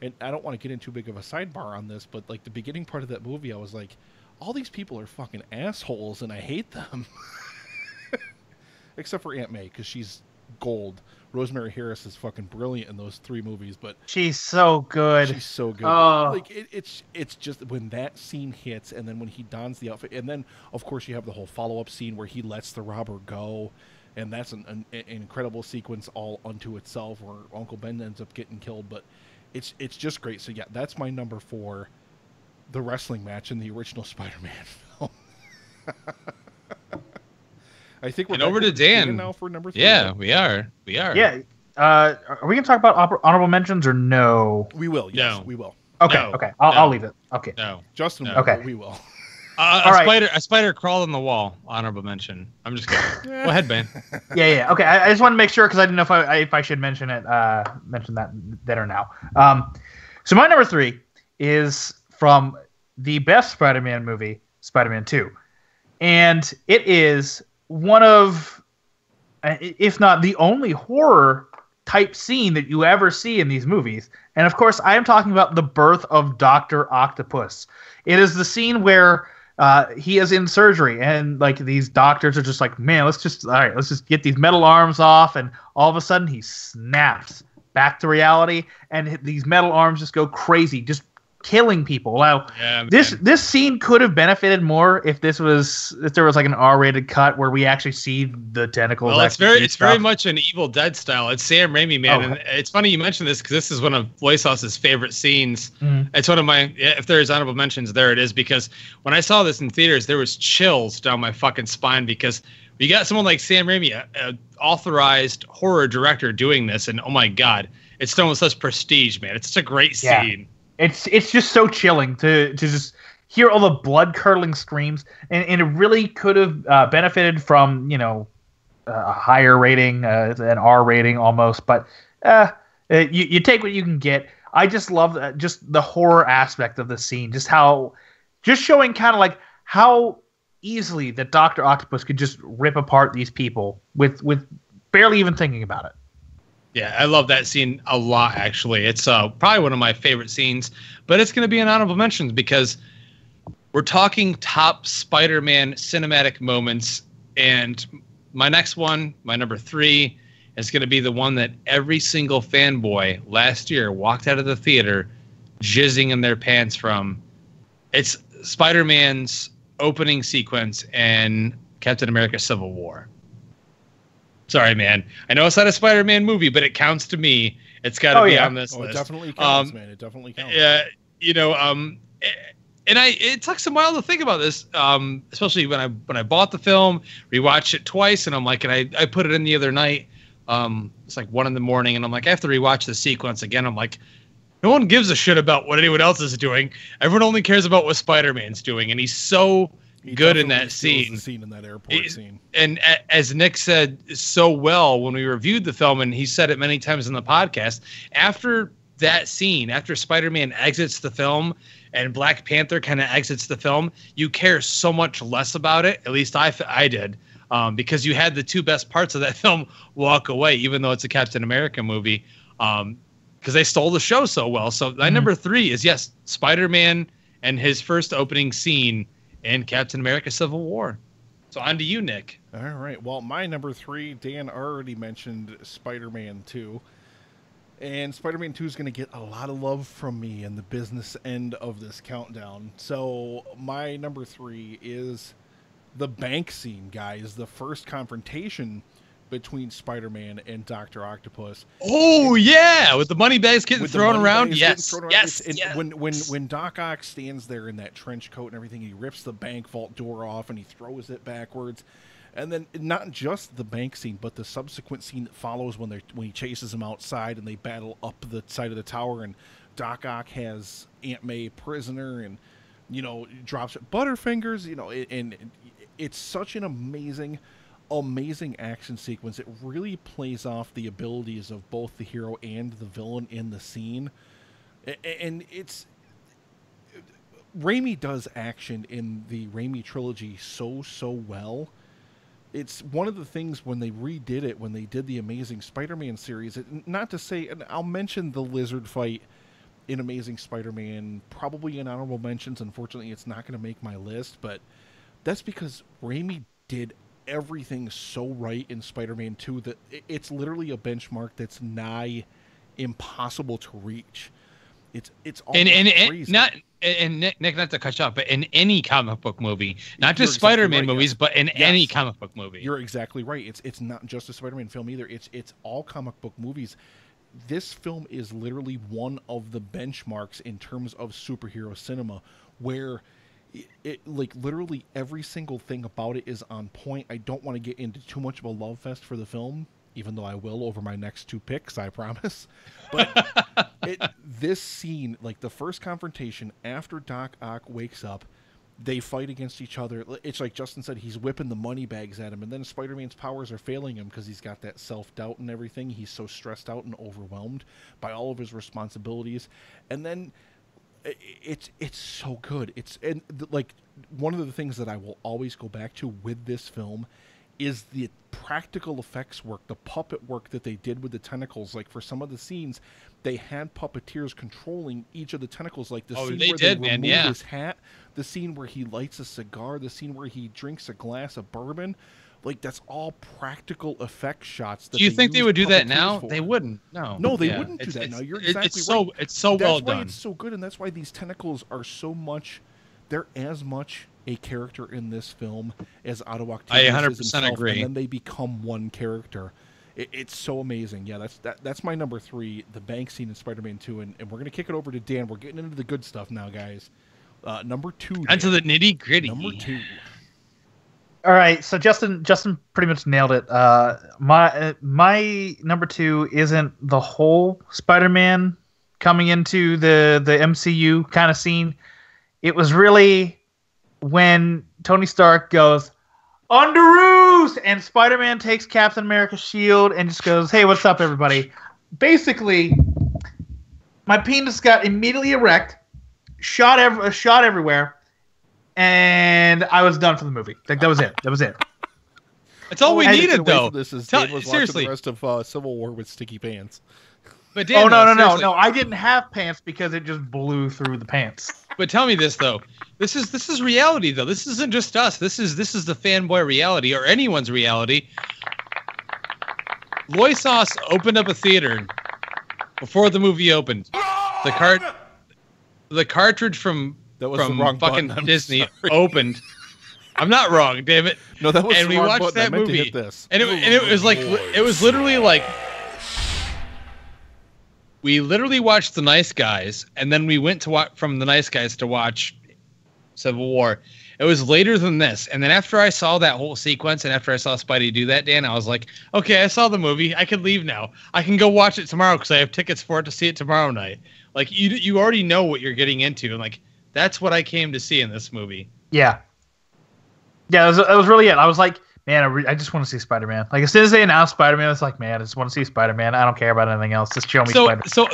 and I don't want to get into too big of a sidebar on this, but like the beginning part of that movie, I was like, all these people are fucking assholes and I hate them. Except for Aunt May, because she's gold. Rosemary Harris is fucking brilliant in those 3 movies, but
she's so good.
she's so good.
Oh.
Like it's just when that scene hits, and then when he dons the outfit, and then of course you have the whole follow-up scene where he lets the robber go, and that's an incredible sequence all unto itself, where Uncle Ben ends up getting killed. But it's just great. So yeah, that's my number 4, the wrestling match in the original Spider-Man film. I think we're
over to Dan
now for number 3.
Yeah, we are.
Yeah. Are we gonna talk about honorable mentions or no?
We will. Yes,
No.
we will.
Okay.
No.
Okay. I'll leave it. Okay.
No.
Justin,
No.
will,
Okay.
but we will.
All right.
A spider crawled on the wall. Honorable mention. I'm just kidding. Go ahead, Ben.
Yeah. Okay. I just want to make sure because I didn't know if I should mention it. Mention that then or now. So my number 3 is from the best Spider-Man movie, Spider-Man 2, and it is one of, if not the only horror type scene that you ever see in these movies. And of course, I am talking about the birth of Dr. Octopus. It is the scene where he is in surgery, and like these doctors are just like, man, let's just get these metal arms off, and all of a sudden he snaps back to reality, and these metal arms just go crazy, just killing people. Now,
Yeah,
this scene could have benefited more if there was like an R-rated cut where we actually see the tentacles.
Well, it's
actually do
very
stuff.
much an Evil Dead style. It's Sam Raimi, man, and it's funny you mentioned this because this is one of Loisos's favorite scenes. It's one of my, if there's honorable mentions, there it is, because when I saw this in theaters, there was chills down my fucking spine because you got someone like Sam Raimi, an authorized horror director, doing this, and oh my god, it's done with such prestige, man. It's such a great scene.
It's just so chilling to just hear all the blood curdling screams, and it really could have benefited from a higher rating, an R rating almost. But you take what you can get. I just love just the horror aspect of the scene, just showing kind of like how easily that Dr. Octopus could just rip apart these people with barely even thinking about it.
Yeah, I love that scene a lot, actually. It's probably one of my favorite scenes, but it's going to be an honorable mention because we're talking top Spider-Man cinematic moments, and my next one, my number 3, is going to be the one that every single fanboy last year walked out of the theater jizzing in their pants from. It's Spider-Man's opening sequence in Captain America Civil War. Sorry, man. I know it's not a Spider-Man movie, but it counts to me. It's got to be on this list.
It definitely counts, man. It definitely counts.
Yeah, it took some while to think about this, especially when I bought the film, rewatched it twice, and I'm like, and I put it in the other night. It's like 1 a.m, and I'm like, I have to rewatch the sequence again. I'm like, no one gives a shit about what anyone else is doing. Everyone only cares about what Spider-Man's doing, and he's so good in that scene.
The scene in that airport scene.
And as Nick said so well when we reviewed the film, and he said it many times in the podcast, after that scene, after Spider-Man exits the film and Black Panther kind of exits the film, you care so much less about it. At least I did, because you had the 2 best parts of that film walk away, even though it's a Captain America movie, because they stole the show so well. So my number 3 is, yes, Spider-Man and his first opening scene in Captain America Civil War. So on to you, Nick.
All right. Well, my number 3, Dan already mentioned Spider-Man 2. And Spider-Man 2 is going to get a lot of love from me in the business end of this countdown. So my number 3 is the bank scene, guys. The first confrontation between Spider-Man and Dr. Octopus.
Oh, yeah, with the money bags getting thrown around. Yes.
When Doc Ock stands there in that trench coat and everything, he rips the bank vault door off and he throws it backwards. And then not just the bank scene, but the subsequent scene that follows when he chases him outside and they battle up the side of the tower, and Doc Ock has Aunt May prisoner and, drops Butterfingers, and it's such an amazing action sequence. It really plays off the abilities of both the hero and the villain in the scene. And Raimi does action in the Raimi trilogy so well. it's one of the things when they redid it, when they did the Amazing Spider-Man series, not to say, and I'll mention the lizard fight in Amazing Spider-Man, probably in honorable mentions. Unfortunately, it's not going to make my list, but that's because Raimi did everything so right in Spider-Man 2 that it's literally a benchmark that's nigh impossible to reach. It's all crazy.
Nick, not to cut you off, but in any comic book movie, not just
exactly
Spider-Man
right,
movies,
yes.
but in any comic book movie.
You're exactly right. It's not just a Spider-Man film either. It's all comic book movies. This film is literally one of the benchmarks in terms of superhero cinema, where it like literally every single thing about it is on point. I don't want to get into too much of a love fest for the film, even though I will over my next 2 picks, I promise. But this scene, like the first confrontation after Doc Ock wakes up, they fight against each other. It's like Justin said, he's whipping the money bags at him, and then Spider-Man's powers are failing him because he's got that self-doubt and everything. He's so stressed out and overwhelmed by all of his responsibilities. And then it's so good. Like one of the things that I will always go back to with this film is the practical effects work, the puppet work that they did with the tentacles. Like for some of the scenes, they had puppeteers controlling each of the tentacles. Like the scene where they remove his hat, the scene where he lights a cigar, the scene where he drinks a glass of bourbon. Like that's all practical effect shots.
Do you think they would do that now? They wouldn't. No,
they wouldn't do that now. You're exactly
right. It's so well done.
That's why it's so good, and that's why these tentacles are so much. They're as much a character in this film as Otto Octavius
I 100%
is himself,
agree.
and then they become one character. It's so amazing. Yeah, that's my number 3, the bank scene in Spider-Man 2, and we're gonna kick it over to Dan. We're getting into the good stuff now, guys. Number 2.
Into the nitty gritty.
Number 2.
All right, so Justin pretty much nailed it. My number 2 isn't the whole Spider-Man coming into the MCU kind of scene. It was really when Tony Stark goes, "Underoos!" and Spider-Man takes Captain America's shield and just goes, "Hey, what's up, everybody?" Basically, my penis got immediately erect, shot everywhere, and I was done for the movie. Like that was it.
That's all we needed, though.
This is Dan was seriously watching the rest of Civil War with sticky pants.
But Dan,
no! I didn't have pants because it just blew through the pants.
But tell me this though, this is reality though. This isn't just us. This is the fanboy reality or anyone's reality. Loisos opened up a theater before the movie opened. The cartridge from fucking Disney opened. I'm not wrong, damn it.
No, that was
and
the
we
wrong
watched
button.
that
I meant
movie.
to hit this.
And it was like it was literally like we literally watched The Nice Guys, and then we went to watch from The Nice Guys to watch Civil War. It was later than this, and then after I saw that whole sequence, and after I saw Spidey do that, Dan, I was like, okay, I saw the movie. I can leave now. I can go watch it tomorrow because I have tickets for it to see it tomorrow night. Like you already know what you're getting into, and like that's what I came to see in this movie.
Yeah, that was really it. I was like, man, I just want to see Spider-Man. Like, as soon as they announced Spider-Man, it's like, man, I just want to see Spider-Man. I don't care about anything else. Just show me Spider-Man.
So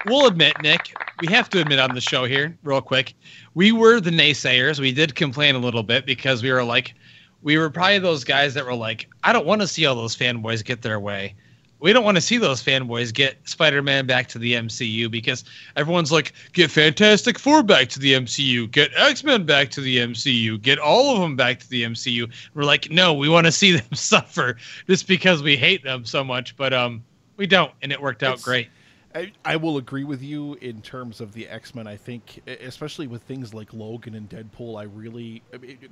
we'll admit, Nick, we have to admit on the show here, real quick, we were the naysayers. We did complain a little bit because we were probably those guys that were like, I don't want to see all those fanboys get their way. We don't want to see those fanboys get Spider-Man back to the MCU because everyone's like, get Fantastic Four back to the MCU, get X-Men back to the MCU, get all of them back to the MCU. We're like, no, we want to see them suffer just because we hate them so much, but we don't, and it worked out great.
I will agree with you in terms of the X-Men. I think, especially with things like Logan and Deadpool,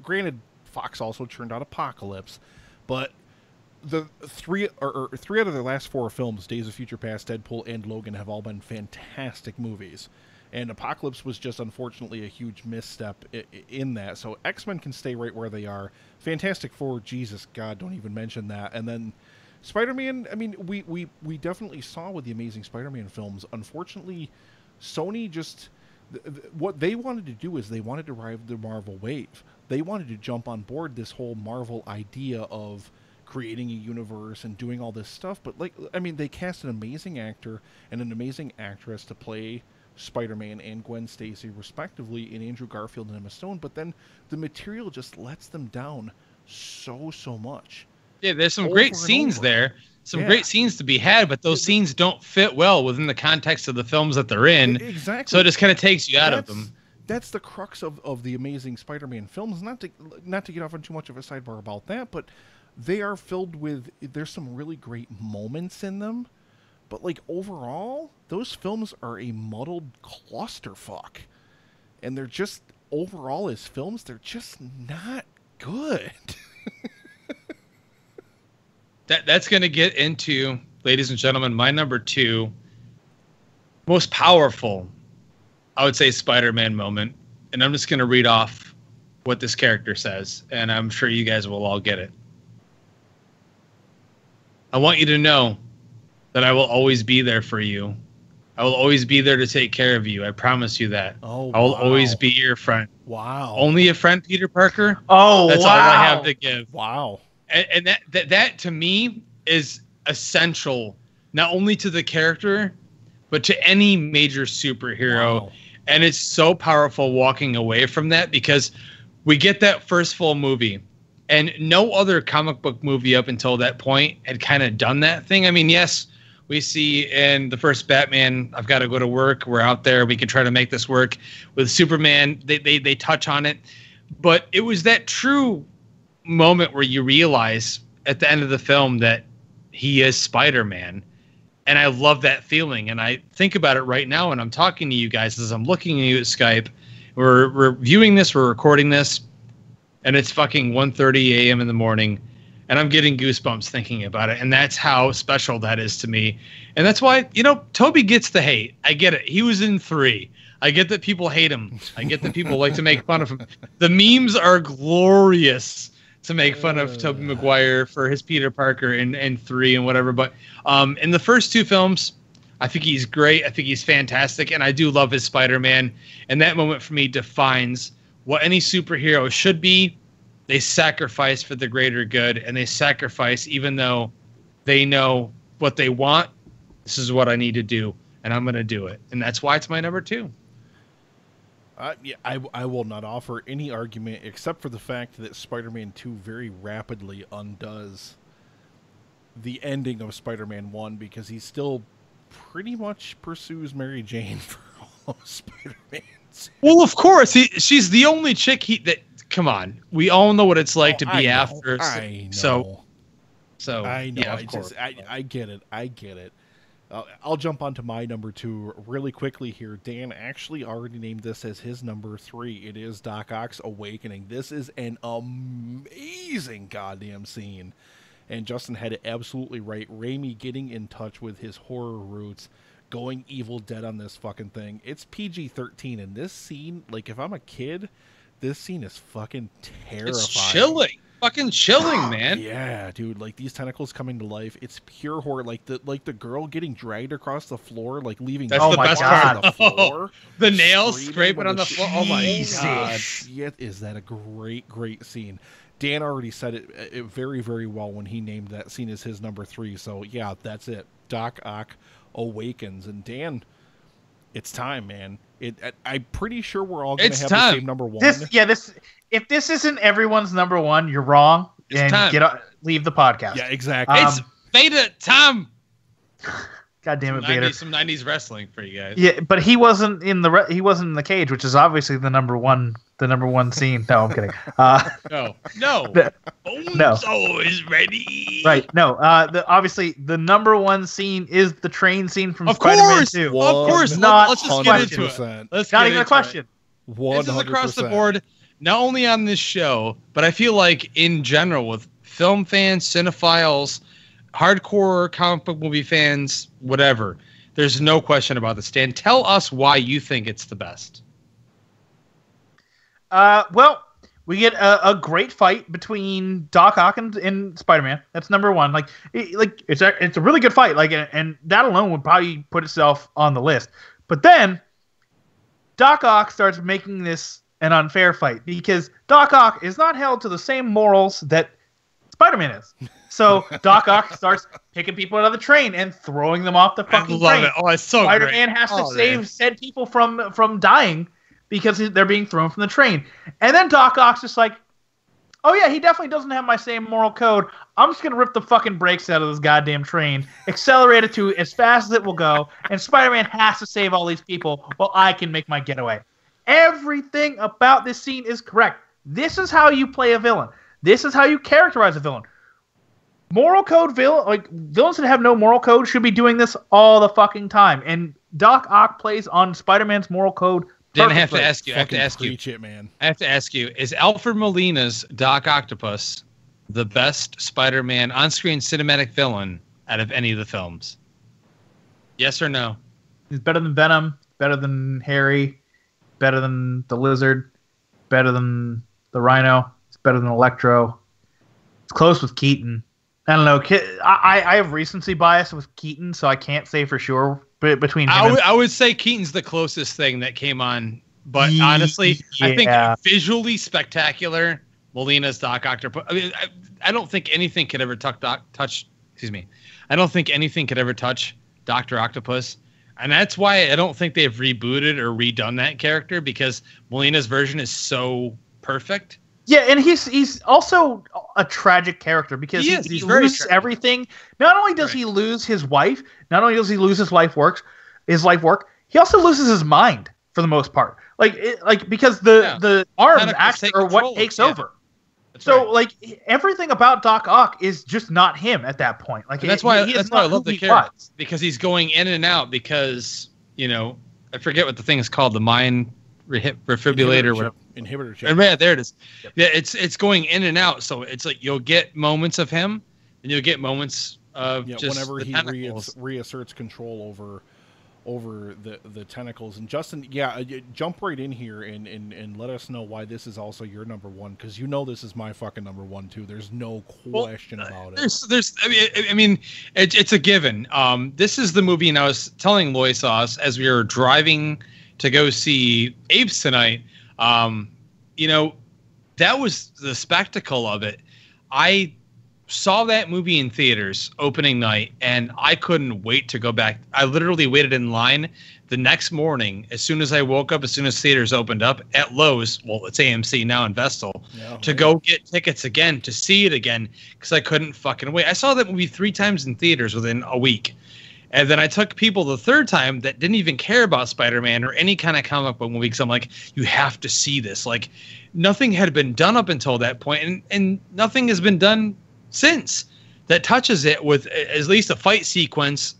granted, Fox also churned out Apocalypse, but the three out of their last 4 films, Days of Future Past, Deadpool, and Logan, have all been fantastic movies. And Apocalypse was just, unfortunately, a huge misstep in that. So X-Men can stay right where they are. Fantastic Four, Jesus God, don't even mention that. And then Spider-Man, I mean, we definitely saw with the Amazing Spider-Man films. Unfortunately, Sony just... what they wanted to do is they wanted to ride the Marvel wave. They wanted to jump on board this whole Marvel idea of creating a universe and doing all this stuff, but they cast an amazing actor and an amazing actress to play Spider-Man and Gwen Stacy respectively in Andrew Garfield and Emma Stone, but then the material just lets them down so much.
Yeah, there's some
Over
great
and
scenes
over.
there. Some
Yeah.
great scenes to be had, but those scenes don't fit well within the context of the films that they're in.
Exactly.
So it just kind of takes you out of them.
That's the crux of the Amazing Spider-Man films. Not to get off on too much of a sidebar about that, but they are filled with. There's some really great moments in them, but like overall, those films are a muddled clusterfuck, and they're just overall as films, they're just not good.
That's going to get into, ladies and gentlemen, my number 2 most powerful, I would say, Spider-Man moment. And I'm just going to read off what this character says, and I'm sure you guys will all get it. I want you to know that I will always be there for you. I will always be there to take care of you. I promise you that.
Oh,
I will
wow.
always be your friend.
Wow.
Only a friend, Peter Parker.
Oh,
That's
wow.
all I have to give.
Wow.
And that to me is essential, not only to the character, but to any major superhero.
Wow.
And it's so powerful walking away from that, because we get that first full movie, and no other comic book movie up until that point had kind of done that thing. I mean, yes, we see in the first Batman, I've got to go to work. We're out there. We can try to make this work. With Superman, they touch on it. But it was that true moment where you realize at the end of the film that he is Spider-Man. And I love that feeling. And I think about it right now, and I'm talking to you guys as I'm looking at you at Skype. We're reviewing this, we're recording this, and it's fucking 1:30 a.m. in the morning. And I'm getting goosebumps thinking about it. And that's how special that is to me. And that's why, Toby gets the hate. I get it. He was in 3. I get that people hate him. I get that people like to make fun of him. The memes are glorious to make fun of Tobey Maguire for his Peter Parker in 3 and whatever. But in the first 2 films, I think he's great. I think he's fantastic. And I do love his Spider-Man. And that moment for me defines what any superhero should be. They sacrifice for the greater good, and they sacrifice even though they know what they want. This is what I need to do, and I'm going to do it. And that's why it's my number 2.
Yeah, I will not offer any argument except for the fact that Spider-Man 2 very rapidly undoes the ending of Spider-Man 1, because he still pretty much pursues Mary Jane for all of Spider-Man's.
Well, of course, she's the only chick that. Come on, we all know what it's like to be after.
I know.
So
I know.
Yeah, of course.
I get it. I get it. I'll jump onto my number 2 really quickly here. Dan actually already named this as his number 3. It is Doc Ock's Awakening. This is an amazing goddamn scene. And Justin had it absolutely right. Raimi getting in touch with his horror roots, going Evil Dead on this fucking thing. It's PG-13, and this scene, like, if I'm a kid, this scene is fucking terrifying.
It's chilling. Fucking chilling, man.
Yeah, dude, like these tentacles coming to life. It's pure horror. Like the girl getting dragged across the floor, like leaving.
That's the best
part.
part.
On the floor,
The nails
screaming
scraping
when
on the floor. Oh my god.
Yet is that a great scene? Dan already said it very, very well when he named that scene as his number 3. So yeah, that's it. Doc Ock Awakens, and Dan, it's time, man. I'm pretty sure we're all going to have the same number 1.
If this isn't everyone's number 1, you're wrong.
It's time.
Leave the podcast.
Yeah, exactly.
It's Vader time.
God damn it, Vader.
Some 90s wrestling for you guys.
Yeah, but he wasn't in the cage, which is obviously the number one scene. No, I'm kidding.
No.
No.
Always ready.
Right. No. Obviously the number 1 scene is the train scene from
Of
Spider-Man
course.
2.
Of course.
Not
Let's just get into it.
100%.
Let's
Not
get
even a
into
question.
it.
100%.
This is across the board, not only on this show, but I feel like in general with film fans, cinephiles, hardcore comic book movie fans, whatever. There's no question about this. Dan, tell us why you think it's the best.
Well, we get a great fight between Doc Ock and Spider-Man. That's number 1. It's a really good fight. And that alone would probably put itself on the list. But then Doc Ock starts making this an unfair fight because Doc Ock is not held to the same morals that Spider-Man is. So Doc Ock starts picking people out of the train and throwing them off the fucking train.
It. Oh, it's so
Spider-Man
great.
has to save said people from dying because they're being thrown from the train. And then Doc Ock's just like, oh yeah, he definitely doesn't have my same moral code. I'm just gonna rip the fucking brakes out of this goddamn train, accelerate it to as fast as it will go, and Spider-Man has to save all these people while I can make my getaway. Everything about this scene is correct. This is how you play a villain. This is how you characterize a villain. Moral code villains that have no moral code should be doing this all the fucking time. And Doc Ock plays on Spider-Man's moral code.
Didn't have to ask you. I have to ask you.
It, man.
I have to ask you: is Alfred Molina's Doc Octopus the best Spider-Man on-screen cinematic villain out of any of the films? Yes or no?
He's better than Venom. Better than Harry. Better than the Lizard. Better than the Rhino. It's better than Electro. It's close with Keaton. I don't know. I have recency bias with Keaton, so I can't say for sure. But between him
I would say Keaton's the closest thing that came on. But honestly,
yeah.
I think visually spectacular, Molina's Doc Octopus. I mean, I don't think anything could ever touch. Excuse me. I don't think anything could ever touch Dr. Octopus. And that's why I don't think they've rebooted or redone that character, because Molina's version is so perfect.
Yeah, and he's also a tragic character because he loses everything. Not only does he lose his wife, not only does he lose his life work, he also loses his mind for the most part. Because the arms actually are what takes over. So everything about Doc Ock is just not him at that point.
That's why I love the character, because he's going in and out, because I forget what the thing is called, the mind defibrillator, whatever.
Inhibitor chip.
Yeah, there it is. Yep. Yeah, it's going in and out, so it's like you'll get moments of him, and you'll get moments of just
whenever
he
reasserts control over the tentacles. And Justin, jump right in here and let us know why this is also your number one, because this is my fucking number one too. There's no question about it.
I mean, it's a given. This is the movie, and I was telling Loisos as we were driving to go see Apes tonight. That was the spectacle of it. I saw that movie in theaters opening night, and I couldn't wait to go back. I literally waited in line the next morning, as soon as I woke up, as soon as theaters opened up at Lowe's, well, it's AMC now in Vestal, to go get tickets again, to see it again, because I couldn't fucking wait. I saw that movie 3 times in theaters within a week. And then I took people the third time that didn't even care about Spider-Man or any kind of comic book movie, because I'm like, you have to see this. Like, nothing had been done up until that point, and nothing has been done since that touches it with at least a fight sequence,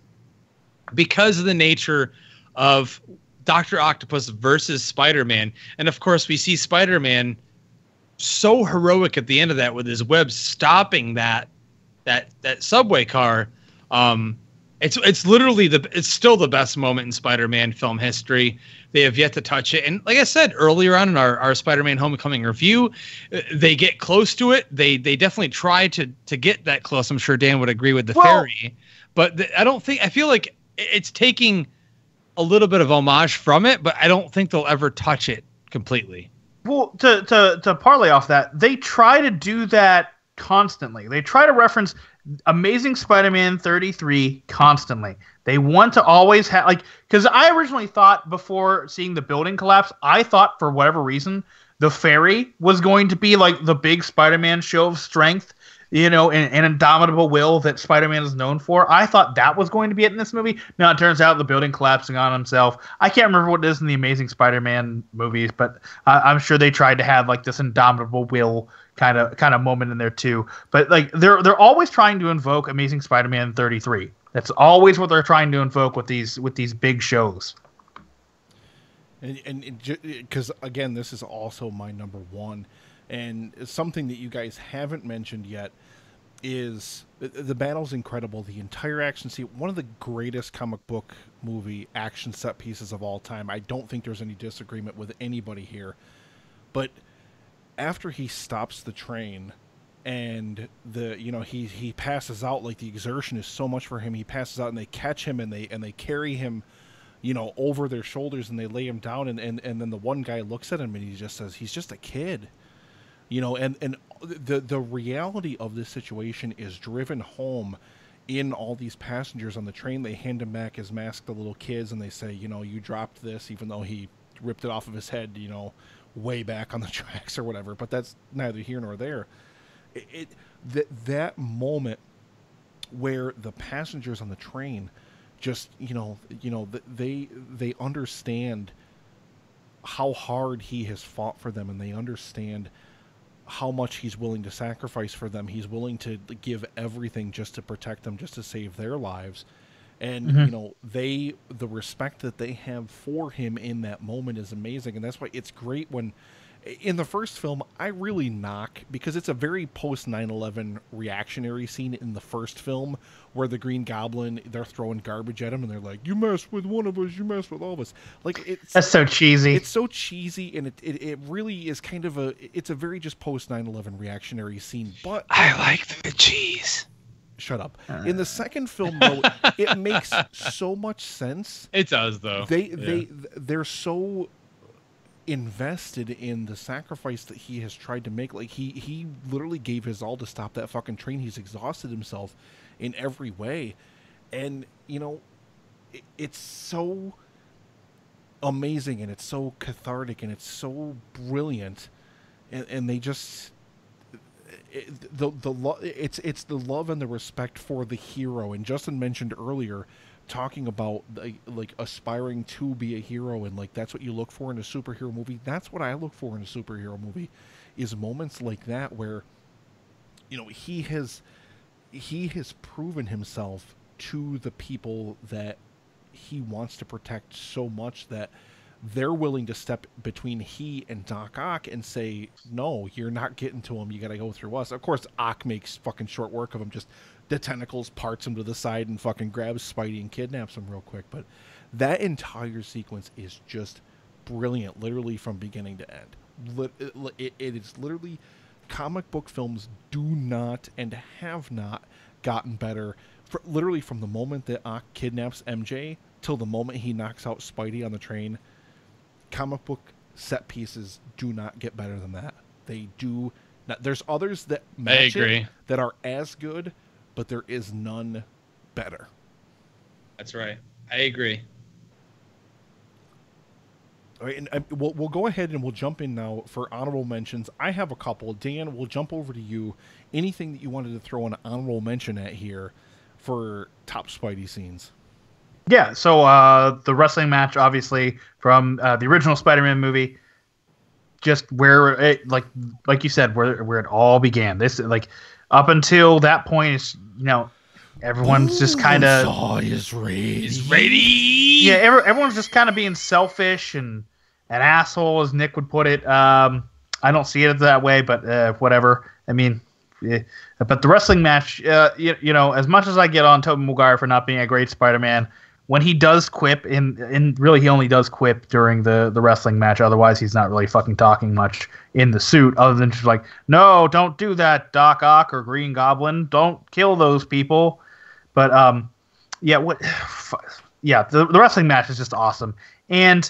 because of the nature of Dr. Octopus versus Spider-Man. And of course, we see Spider-Man so heroic at the end of that, with his web stopping that subway car. It's literally it's still the best moment in Spider-Man film history. They have yet to touch it. And like I said earlier on in our Spider-Man Homecoming review, they get close to it. They definitely try to get that close. I'm sure Dan would agree with the theory, but I feel like it's taking a little bit of homage from it, but I don't think they'll ever touch it completely.
Well, to parlay off that, they try to do that constantly. They try to reference Amazing Spider-Man 33 constantly. They want to always have, because I originally thought, before seeing the building collapse, I thought for whatever reason the ferry was going to be like the big Spider-Man show of strength, and indomitable will that Spider-Man is known for. I thought that was going to be it in this movie. Now it turns out the building collapsing on himself. I can't remember what it is in the Amazing Spider-Man movies, but I'm sure they tried to have this indomitable will kind of moment in there too. But they're always trying to invoke Amazing Spider-Man 33. That's always what they're trying to invoke with these big shows.
And because again, this is also my number one, and something that you guys haven't mentioned yet is the battle's incredible. The entire action scene, one of the greatest comic book movie action set pieces of all time. I don't think there's any disagreement with anybody here. But after he stops the train and he passes out, the exertion is so much for him, he passes out, and they catch him and they carry him over their shoulders, and they lay him down, and then the one guy looks at him and he just says, he's just a kid, and the reality of this situation is driven home in all these passengers on the train. They hand him back his mask, the little kids, and they say, you dropped this, even though he ripped it off of his head, way back on the tracks or whatever. But that's neither here nor there. That moment where the passengers on the train just they understand how hard he has fought for them, and they understand how much he's willing to sacrifice for them. He's willing to give everything just to protect them, just to save their lives. And the respect that they have for him in that moment is amazing. And that's why it's great when in the first film, I really knock, because it's a very post 9/11 reactionary scene in the first film where the Green Goblin, they're throwing garbage at him and they're like, you mess with one of us, you mess with all of us. Like,
that's so cheesy.
It's so cheesy, and it really is kind of it's a very just post 9/11 reactionary scene. But
I like the cheese.
Shut up. In the second film, though, it makes so much sense.
It does, though.
They're so invested in the sacrifice that he has tried to make. Like, he literally gave his all to stop that fucking train. He's exhausted himself in every way, and it's so amazing, and it's so cathartic, and it's so brilliant, and they just it's the love and the respect for the hero. And Justin mentioned earlier, talking about like aspiring to be a hero, and like that's what you look for in a superhero movie. That's what I look for in a superhero movie, is moments like that where he has proven himself to the people that he wants to protect so much that they're willing to step between he and Doc Ock and say, no, you're not getting to him, you gotta go through us. Of course, Ock makes fucking short work of him, just the tentacles parts him to the side and fucking grabs Spidey and kidnaps him real quick. But that entire sequence is just brilliant, literally from beginning to end. It is literally, comic book films do not and have not gotten better. Literally from the moment that Ock kidnaps MJ till the moment he knocks out Spidey on the train, comic book set pieces do not get better than that. They do not. There's others that match it, that are as good, but there is none better.
That's right. I agree.
All right, and we'll go ahead and we'll jump in now for honorable mentions. I have a couple. Dan, we'll jump over to you. Anything that you wanted to throw an honorable mention at here for top Spidey scenes?
Yeah, so the wrestling match, obviously, from the original Spider-Man movie, just where it, like you said, where it all began. This, like, up until that point, it's, everyone's just kind of...
Saw is ready.
Is ready!
Yeah, everyone's just kind of being selfish and an asshole, as Nick would put it. I don't see it that way, but whatever. I mean... Yeah. But the wrestling match, as much as I get on Tobey Maguire for not being a great Spider-Man, when he does quip, and really he only does quip during the wrestling match, otherwise he's not really fucking talking much in the suit, other than just like, no, don't do that, Doc Ock or Green Goblin, don't kill those people. But the wrestling match is just awesome. And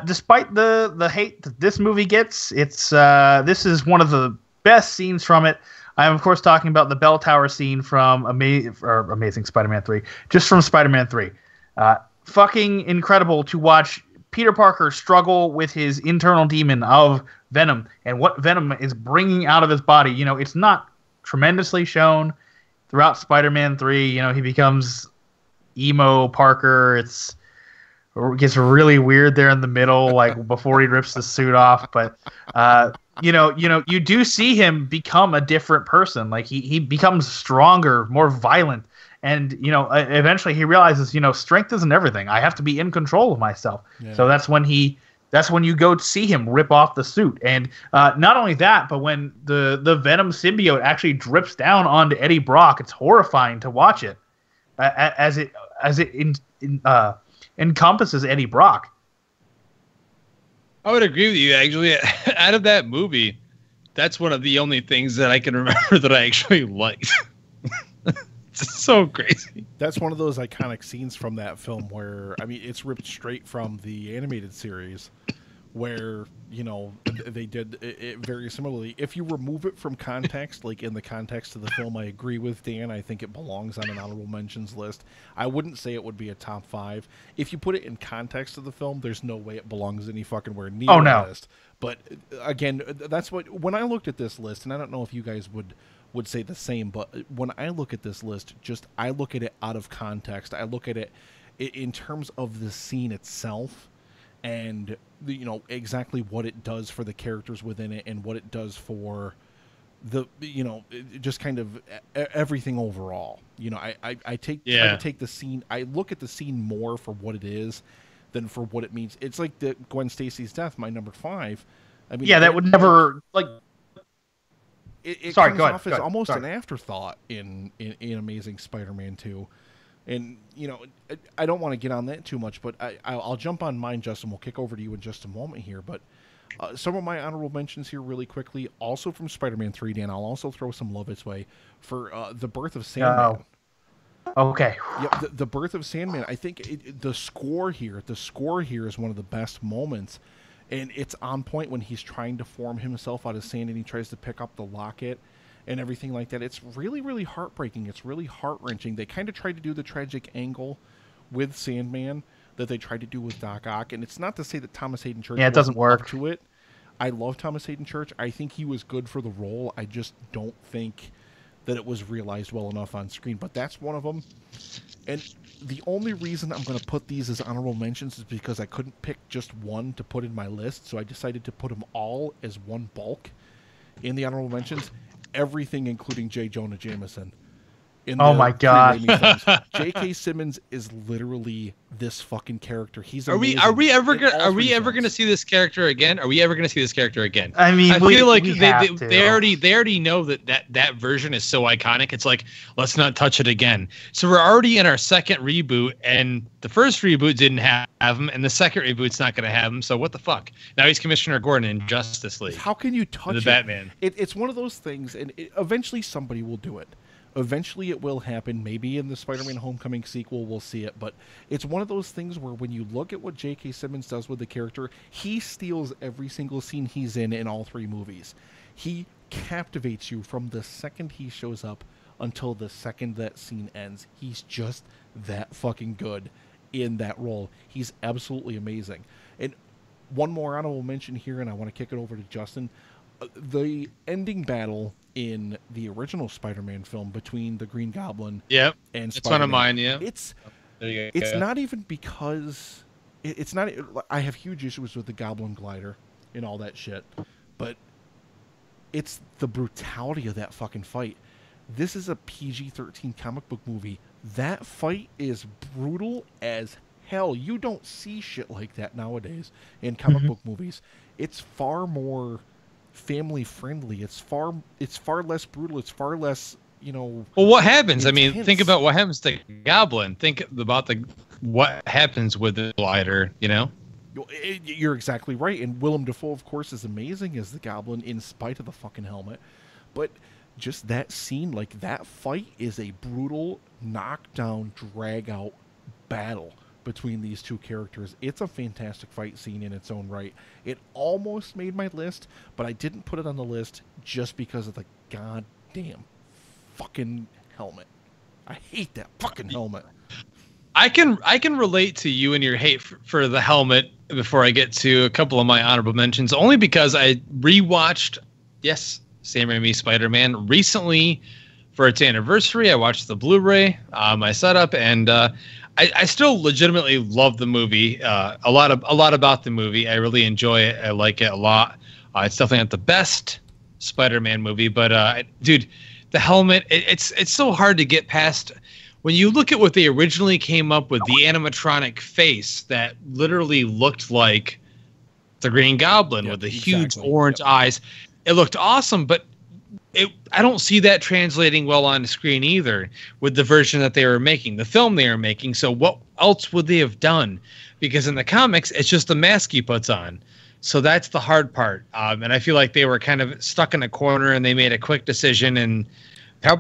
despite the hate that this movie gets, this is one of the best scenes from it. I'm, of course, talking about the bell tower scene from Amazing Spider-Man 3, just from Spider-Man 3. Fucking incredible to watch Peter Parker struggle with his internal demon of Venom and what Venom is bringing out of his body. It's not tremendously shown throughout Spider-Man 3. He becomes emo Parker. It gets really weird there in the middle, like before he rips the suit off. But you do see him become a different person. Like he becomes stronger, more violent, and eventually he realizes strength isn't everything. I have to be in control of myself. Yeah. So that's when you go to see him rip off the suit. And not only that, but when the Venom symbiote actually drips down onto Eddie Brock, it's horrifying to watch it as it encompasses Eddie Brock.
I would agree with you, actually. Out of that movie, that's one of the only things that I can remember that I actually liked. It's so crazy.
That's one of those iconic scenes from that film where, it's ripped straight from the animated series, where, you know, they did it very similarly. If you remove it from context, like in the context of the film, I agree with Dan. I think it belongs on an honorable mentions list. I wouldn't say it would be a top 5. If you put it in context of the film, there's no way it belongs any fucking where near the list. But again, that's what, when I looked at this list, and I don't know if you guys would say the same, but when I look at this list, I look at it out of context. I look at it in terms of the scene itself, and you know exactly what it does for the characters within it, and what it does for the, you know, just kind of everything overall. You know, I try to take the scene. I look at the scene more for what it is than for what it means. It's like the Gwen Stacy's death, my number 5. I mean,
that would never, like.
It
Sorry,
comes
go ahead,
off as almost an afterthought in Amazing Spider-Man 2. And, you know, I don't want to get on that too much, but I'll jump on mine, Justin. We'll kick over to you in just a moment here. But some of my honorable mentions here really quickly, also from Spider-Man 3, Dan. I'll also throw some love its way for The Birth of Sandman.
Okay.
Yeah, the Birth of Sandman. I think the score here is one of the best moments. And it's on point when he's trying to form himself out of sand and he tries to pick up the locket and everything like that. It's really, really heartbreaking. It's really heart-wrenching. They kind of tried to do the tragic angle with Sandman that they tried to do with Doc Ock. And it's not to say that Thomas Hayden Church
it doesn't work
up to it. I love Thomas Hayden Church. I think he was good for the role. I just don't think that it was realized well enough on screen. But that's one of them. And the only reason I'm going to put these as honorable mentions is because I couldn't pick just one to put in my list, so I decided to put them all as one bulk in the honorable mentions. Everything, including J. Jonah Jameson.
Oh my god!
J.K. Simmons is literally this fucking character. He's
are we ever gonna see this character again? Are we ever gonna see this character again?
I mean,
I feel like they already know that version is so iconic. It's like, let's not touch it again. So we're already in our second reboot, and the first reboot didn't have him, and the second reboot's not gonna have him. So what the fuck? Now he's Commissioner Gordon in Justice League.
How can you touch
the Batman?
It's one of those things, and eventually somebody will do it. Eventually it will happen. Maybe in the Spider-Man Homecoming sequel we'll see it, but it's one of those things where when you look at what J.K. Simmons does with the character, he steals every single scene he's in all 3 movies. He captivates you from the second he shows up until the second that scene ends. He's just that fucking good in that role. He's absolutely amazing. And one more honorable mention here, and I want to kick it over to Justin. The ending battle in the original Spider-Man film between the Green Goblin and Spider-Man.
It's one of mine, yeah.
It's not even because... It's not... I have huge issues with the Goblin glider and all that shit, but it's the brutality of that fucking fight. This is a PG-13 comic book movie. That fight is brutal as hell. You don't see shit like that nowadays in comic book movies. It's far more family friendly. It's far less brutal. It's far less, you know.
Well, what happens?
Intense.
I mean, think about what happens to Goblin. Think about what happens with the glider. You know.
You're exactly right. And Willem Dafoe, of course, is amazing as the Goblin in spite of the fucking helmet. But just that scene, like that fight, is a brutal knockdown, drag out battle between these two characters. It's a fantastic fight scene in its own right. It almost made my list, but I didn't put it on the list just because of the goddamn fucking helmet. I hate that fucking helmet.
I can relate to you and your hate for the helmet before I get to a couple of my honorable mentions, only because I rewatched Sam Raimi Spider-Man recently for its anniversary. I watched the Blu-ray, my setup, and I still legitimately love the movie. A lot about the movie. I really enjoy it. I like it a lot. It's definitely not the best Spider-Man movie, but dude, the helmet. It's so hard to get past. When you look at what they originally came up with, the animatronic face that literally looked like the Green Goblin with the huge orange eyes, it looked awesome, but I don't see that translating well on the screen either with the version that they were making, the film they were making. So what else would they have done? Because in the comics, it's just the mask he puts on. So that's the hard part. And I feel like they were kind of stuck in a corner and they made a quick decision, and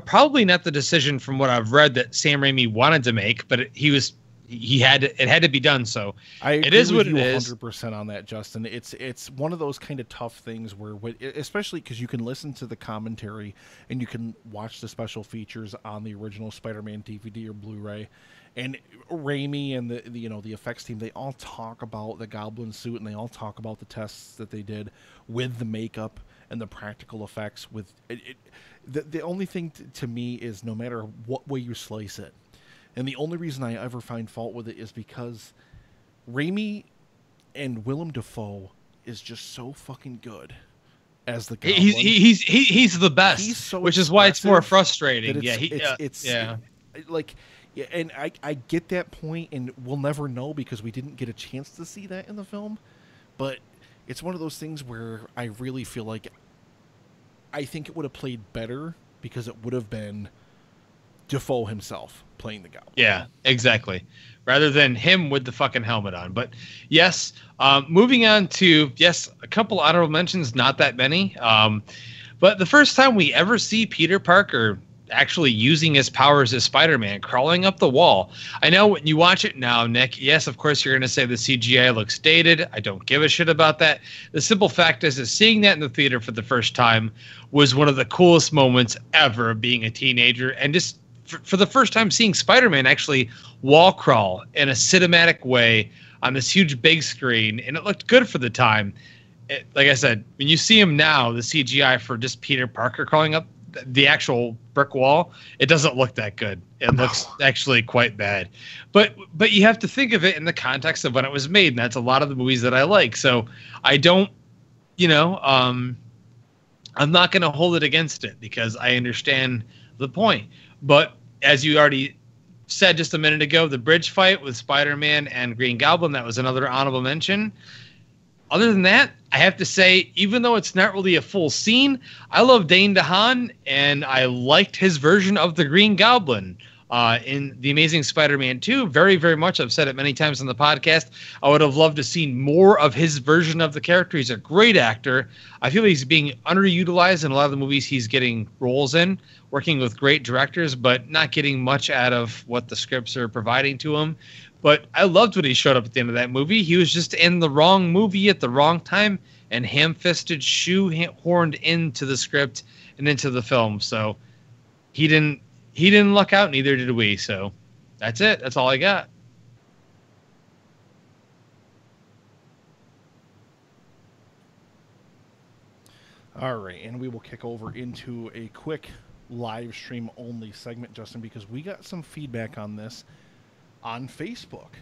probably not the decision from what I've read that Sam Raimi wanted to make, but he was it had to be done. So
I agree
it is
with
what
you
it is.
100% on that, Justin. It's one of those kind of tough things where, especially because you can listen to the commentary and you can watch the special features on the original Spider-Man DVD or Blu-ray, and Raimi and the effects team, they all talk about the Goblin suit and they all talk about the tests that they did with the makeup and the practical effects. With the only thing to me is, no matter what way you slice it, and the only reason I ever find fault with it is because Raimi and Willem Dafoe is just so fucking good as the Goblin.
He's the best,
He's so
which is why it's more
expressive
frustrating.
Yeah, and I get that point, and we'll never know because we didn't get a chance to see that in the film. But it's one of those things where I really feel like I think it would have played better because it would have been Dafoe himself playing the Goblin.
Yeah, exactly. Rather than him with the fucking helmet on. But yes, moving on to, a couple honorable mentions, not that many. But the first time we ever see Peter Parker actually using his powers as Spider-Man, crawling up the wall. I know when you watch it now, Nick, yes, of course you're going to say the CGI looks dated. I don't give a shit about that. The simple fact is that seeing that in the theater for the first time was one of the coolest moments ever, being a teenager, and just for the first time seeing Spider-Man actually wall crawl in a cinematic way on this huge big screen, and it looked good for the time. Like I said, when you see him now, the CGI for just Peter Parker crawling up the actual brick wall, it doesn't look that good. It looks actually quite bad. But you have to think of it in the context of when it was made, and that's a lot of the movies that I like. So I don't, I'm not going to hold it against it because I understand the point. But as you already said just a minute ago, the bridge fight with Spider-Man and Green Goblin, that was another honorable mention. Other than that, I have to say, even though it's not really a full scene, I love Dane DeHaan, and I liked his version of the Green Goblin in The Amazing Spider-Man 2 very, very much. I've said it many times on the podcast. I would have loved to see more of his version of the character. He's a great actor. I feel he's being underutilized in a lot of the movies he's getting roles in, working with great directors, but not getting much out of what the scripts are providing to him. But I loved when he showed up at the end of that movie. He was just in the wrong movie at the wrong time and ham-fisted, shoehorned into the script and into the film. So he didn't luck out, neither did we. So that's it. That's all I got.
All right, and we will kick over into a quick live stream only segment, Justin, because we got some feedback on this on Facebook.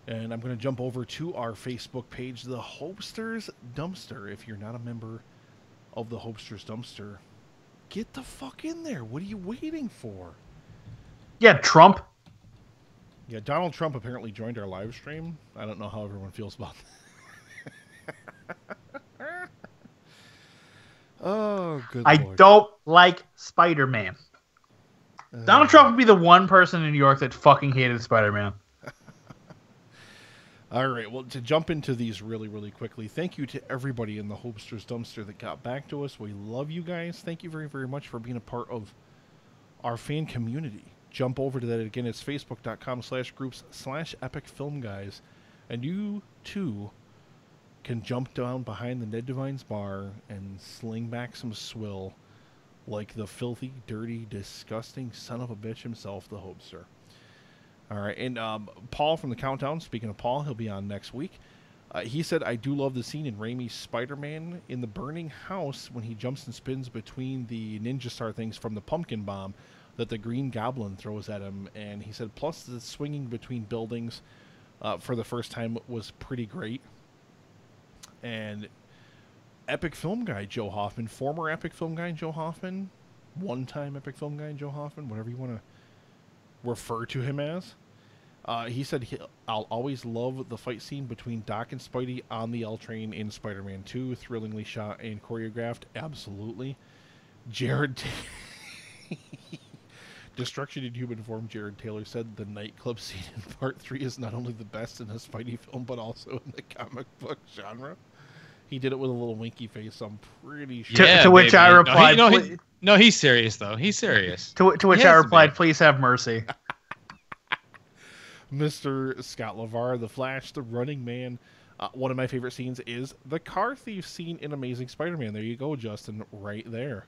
And I'm going to jump over to our Facebook page, the Hopesters Dumpster. If you're not a member of the Hopesters Dumpster, get the fuck in there. What are you waiting for?
Yeah, Trump.
Yeah, Donald Trump apparently joined our live stream. I don't know how everyone feels about that. Oh, good
I
Lord.
don't like Spider-Man. Donald Trump would be the one person in New York that fucking hated Spider-Man.
All right, well, to jump into these really, really quickly, thank you to everybody in the Hopesters Dumpster that got back to us. We love you guys. Thank you very, very much for being a part of our fan community. Jump over to that again. It's facebook.com/groups/epicfilmguys. And you, too, can jump down behind the Ned Devine's bar and sling back some swill like the filthy, dirty, disgusting son of a bitch himself, the Hopester. All right, and Paul from the Countdown, speaking of Paul, he'll be on next week. He said, I do love the scene in Raimi's Spider-Man in the burning house when he jumps and spins between the Ninja Star things from the pumpkin bomb that the Green Goblin throws at him. And he said, plus the swinging between buildings for the first time was pretty great. And Epic Film Guy Joe Hoffman, former Epic Film Guy Joe Hoffman, one-time Epic Film Guy Joe Hoffman, whatever you want to refer to him as. He said, I'll always love the fight scene between Doc and Spidey on the L train in Spider-Man 2, thrillingly shot and choreographed. Absolutely. Jared Destruction in Human Form, Jared Taylor said the nightclub scene in Part 3 is not only the best in a Spidey film, but also in the comic book genre. He did it with a little winky face, I'm pretty sure.
To which I replied...
No, he's serious, though. He's serious.
To which I replied, please have mercy.
Mr. Scott LeVar, the Flash, the Running Man. One of my favorite scenes is the car thief scene in Amazing Spider-Man. There you go, Justin, right there.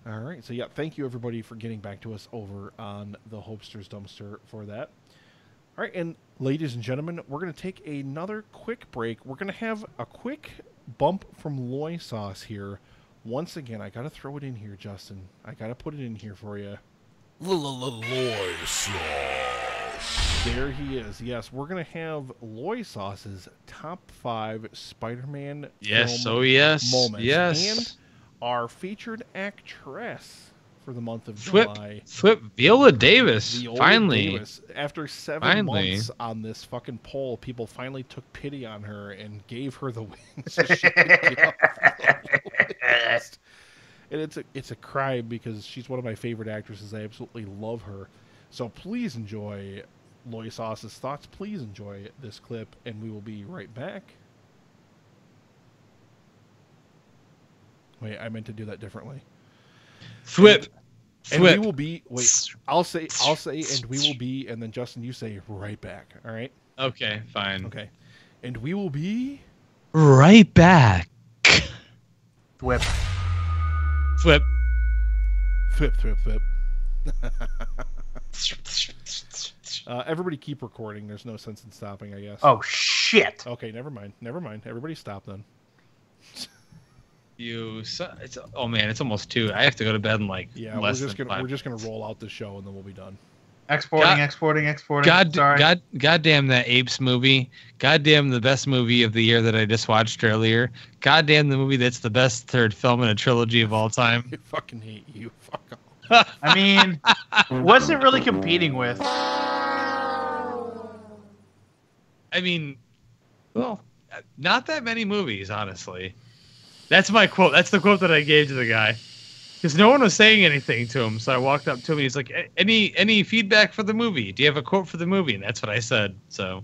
All right, so yeah, thank you everybody for getting back to us over on the Hopesters Dumpster for that. All right, and ladies and gentlemen, we're going to take another quick break. We're going to have a quick bump from Loy Sauce here. Once again, I got to throw it in here, Justin. I got to put it in here for you.
Loy Sauce.
There he is. Yes, we're going to have Loy Sauce's top 5 Spider-Man
Yes,
film
oh yes,
moments.
yes.
And our featured actress for the month of
Flip,
July.
Viola Davis.
Viola
Finally.
Davis. After 7
Finally.
months on this fucking poll, people finally took pity on her and gave her the win so she could get off the list. And it's a crime because she's one of my favorite actresses. I absolutely love her. So please enjoy Loy Sauce's thoughts. Please enjoy this clip, and we will be right back. Wait, I meant to do that differently.
Flip.
And we
Flip.
will be. Wait, I'll say, and we will be, and then Justin, you say right back. All right.
Okay, fine.
Okay. And we will be.
Right back.
Whip.
Flip.
Flip. Everybody keep recording. There's no sense in stopping, I guess.
Oh shit!
Okay, never mind. Everybody stop then.
Oh man, it's almost 2. I have to go to bed in like
Yeah,
less
we're
than 5.
just gonna roll out the show and then we'll be done.
Exporting.
God,
Sorry.
goddamn that Apes movie. Goddamn the best movie of the year that I just watched earlier. Goddamn the movie that's the best third film in a trilogy of all time.
I fucking hate you. Fuck off.
I mean, what's it really competing with?
I mean, well, not that many movies, honestly. That's my quote. That's the quote that I gave to the guy. Because no one was saying anything to him, so I walked up to him. He's like, "Any feedback for the movie? Do you have a quote for the movie?" And that's what I said. So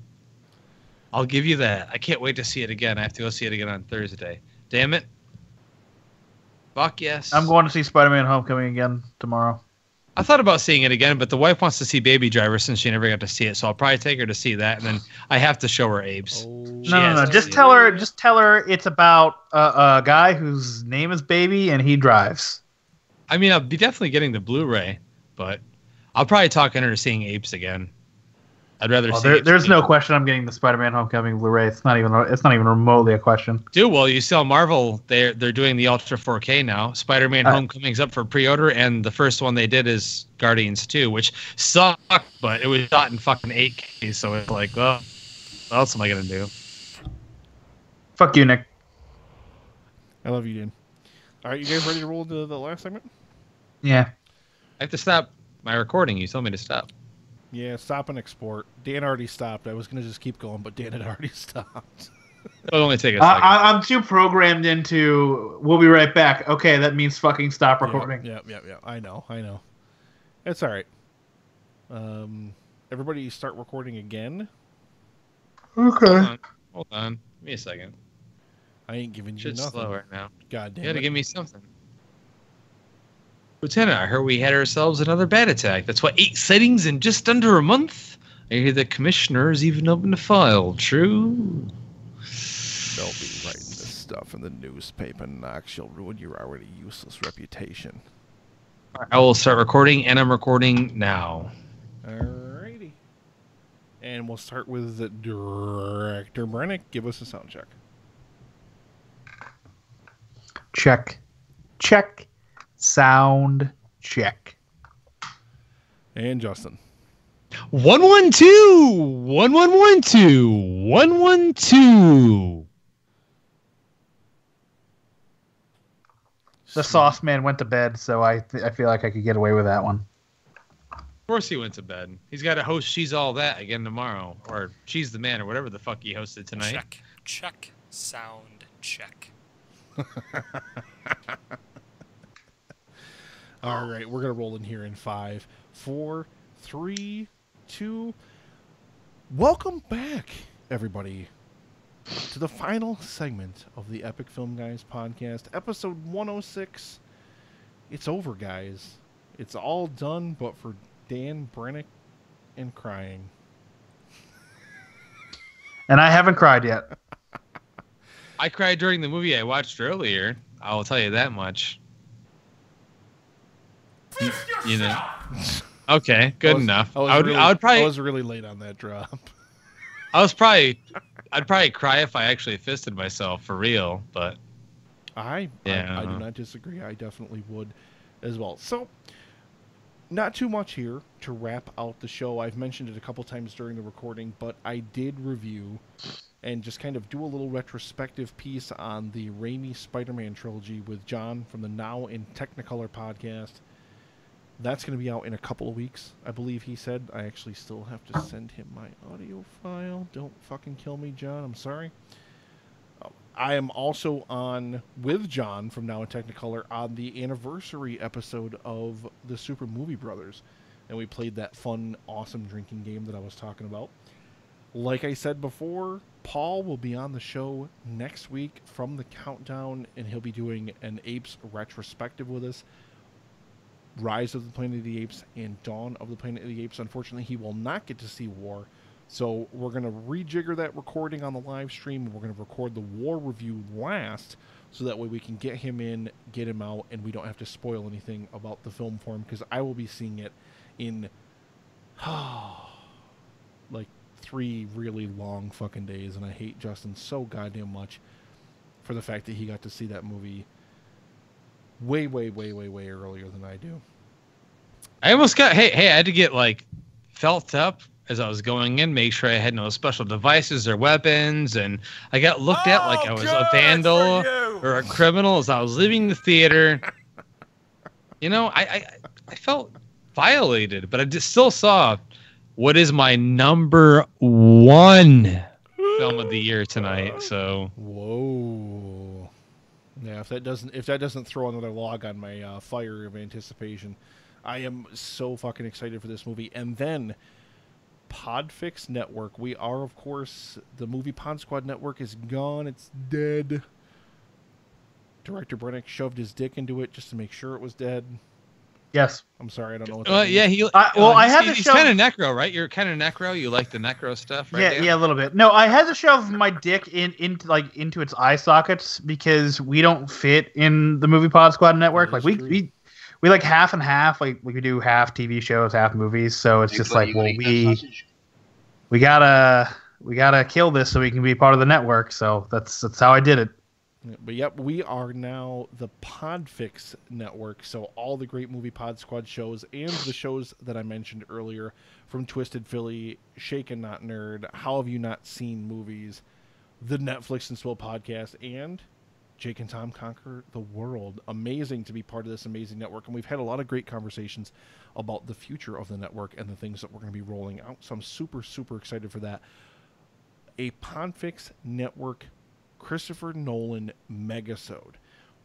I'll give you that. I can't wait to see it again. I have to go see it again on Thursday. Damn it! Fuck yes.
I'm going to see Spider-Man: Homecoming again tomorrow.
I thought about seeing it again, but the wife wants to see Baby Driver since she never got to see it. So I'll probably take her to see that, and then I have to show her Abe's.
No. Just tell her it's about a guy whose name is Baby and he drives.
I mean, I'll be definitely getting the Blu-ray, but I'll probably talk her to seeing Apes again. I'd rather see.
There's no question I'm getting the Spider-Man: Homecoming Blu-ray. It's not even remotely a question.
Dude, well, you saw Marvel. They're doing the Ultra 4K now. Spider-Man: Homecoming's up for pre-order, and the first one they did is Guardians 2, which sucked, but it was shot in fucking 8K. So it's like, well, what else am I gonna do?
Fuck you, Nick.
I love you, dude. All right, you guys ready to roll to the last segment?
Yeah.
I have to stop my recording. You told me to stop.
Yeah, stop and export. Dan already stopped. I was going to just keep going, but Dan had already stopped.
It'll only take a second.
I'm too programmed into we'll be right back. Okay, that means fucking stop recording.
Yeah. I know. It's all right. Everybody start recording again.
Okay.
Hold on. Give me a second.
I ain't giving you
Shit's
nothing.
slow right now.
God damn
You gotta
it.
give me something. Lieutenant, I heard we had ourselves another bat attack. That's what, 8 sightings in just under a month? I hear the commissioner's even opened a file. True?
They'll be writing this stuff in the newspaper, Knox. You'll ruin your already useless reputation.
I will start recording, and I'm recording now.
Alrighty. And we'll start with the Director Brennick. Give us a sound check.
Check. Sound check.
And Justin.
112! 1112! 112!
The sauce man went to bed, so I feel like I could get away with that one.
Of course he went to bed. He's got to host She's All That again tomorrow. Or She's the Man, or whatever the fuck he hosted tonight.
Check. Sound check.
All right, we're going to roll in here in 5, 4, 3, 2. Welcome back, everybody, to the final segment of the Epic Film Guys podcast, episode 106. It's over, guys. It's all done, but for Dan Brennick and crying.
And I haven't cried yet.
I cried during the movie I watched earlier. I will tell you that much. You know. Okay, good enough. I would probably.
I was really late on that drop.
I'd probably cry if I actually fisted myself for real, but
I do not disagree. I definitely would as well. So, not too much here to wrap out the show. I've mentioned it a couple times during the recording, but I did review and just kind of do a little retrospective piece on the Raimi Spider-Man trilogy with John from the Now in Technicolor podcast. That's going to be out in a couple of weeks, I believe he said. I actually still have to send him my audio file. Don't fucking kill me, John. I'm sorry. I am also on with John from Now in Technicolor on the anniversary episode of the Super Movie Brothers. And we played that fun, awesome drinking game that I was talking about. Like I said before, Paul will be on the show next week from the Countdown, and he'll be doing an Apes retrospective with us. Rise of the Planet of the Apes and Dawn of the Planet of the Apes. Unfortunately, he will not get to see War. So we're going to rejigger that recording on the live stream. We're going to record the War review last, so that way we can get him in, get him out, and we don't have to spoil anything about the film for him, because I will be seeing it in like 3 really long fucking days, and I hate Justin so goddamn much for the fact that he got to see that movie way earlier than I do.
I almost got I had to get like felt up as I was going in, make sure I had no special devices or weapons, and I got looked at like I was a vandal or a criminal as I was leaving the theater. You know, I felt violated, but I just still saw what is my number 1 film of the year tonight. So
whoa. Yeah, if that doesn't throw another log on my fire of anticipation, I am so fucking excited for this movie. And then Podfix Network. We are, of course, the movie Pod Squad Network is gone. It's dead. Director Brennick shoved his dick into it just to make sure it was dead.
Yes.
I'm sorry, I don't know what that
yeah,
means.
I had to
he's
shove...
kind of necro, right? You're kind of necro. You like the necro stuff, right?
Yeah, a little bit. No, I had to shove my dick into its eye sockets because we don't fit in the movie Pod Squad Network. Like we like half and half. Like we do half TV shows, half movies. So it's just like, well, we gotta kill this so we can be part of the network. So that's how I did it.
But yep, we are now the Podfix Network, so all the great movie Pod Squad shows and the shows that I mentioned earlier from Twisted Philly, Shaken Not Nerd, How Have You Not Seen Movies, the Netflix and Swill podcast, and Jake and Tom Conquer the World. Amazing to be part of this amazing network, and we've had a lot of great conversations about the future of the network and the things that we're going to be rolling out, so I'm super excited for that. A Podfix Network Christopher Nolan Megasode.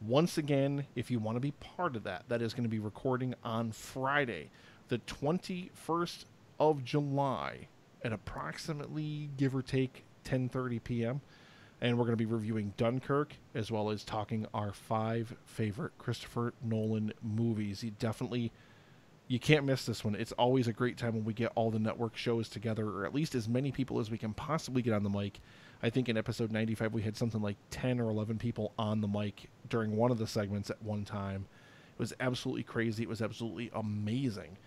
Once again, if you want to be part of that, that is going to be recording on Friday, the 21st of July at approximately, give or take, 10:30 p.m. And we're going to be reviewing Dunkirk, as well as talking our 5 favorite Christopher Nolan movies. You can't miss this one. It's always a great time when we get all the network shows together, or at least as many people as we can possibly get on the mic. I think in episode 95 we had something like 10 or 11 people on the mic during one of the segments at one time. It was absolutely crazy. It was absolutely amazing.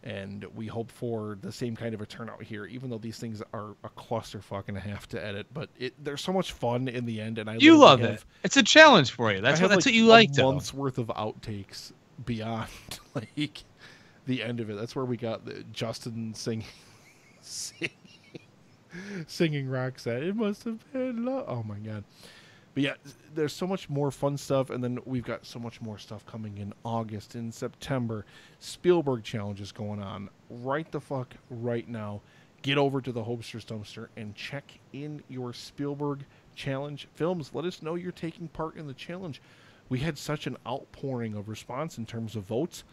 And we hope for the same kind of a turnout here, even though these things are a clusterfuck and a half to edit. But they're so much fun in the end. And
you love it. It's a challenge for you. That's what you like.
A month's worth of outtakes beyond like the end of it. That's where we got Justin singing Roxette. It must have been love. Oh my god. But yeah, there's so much more fun stuff, and then we've got so much more stuff coming in August and September. Spielberg challenges going on right the fuck right now. Get over to the Hopesters Dumpster and check in your Spielberg challenge films. Let us know you're taking part in the challenge. We had such an outpouring of response in terms of votes.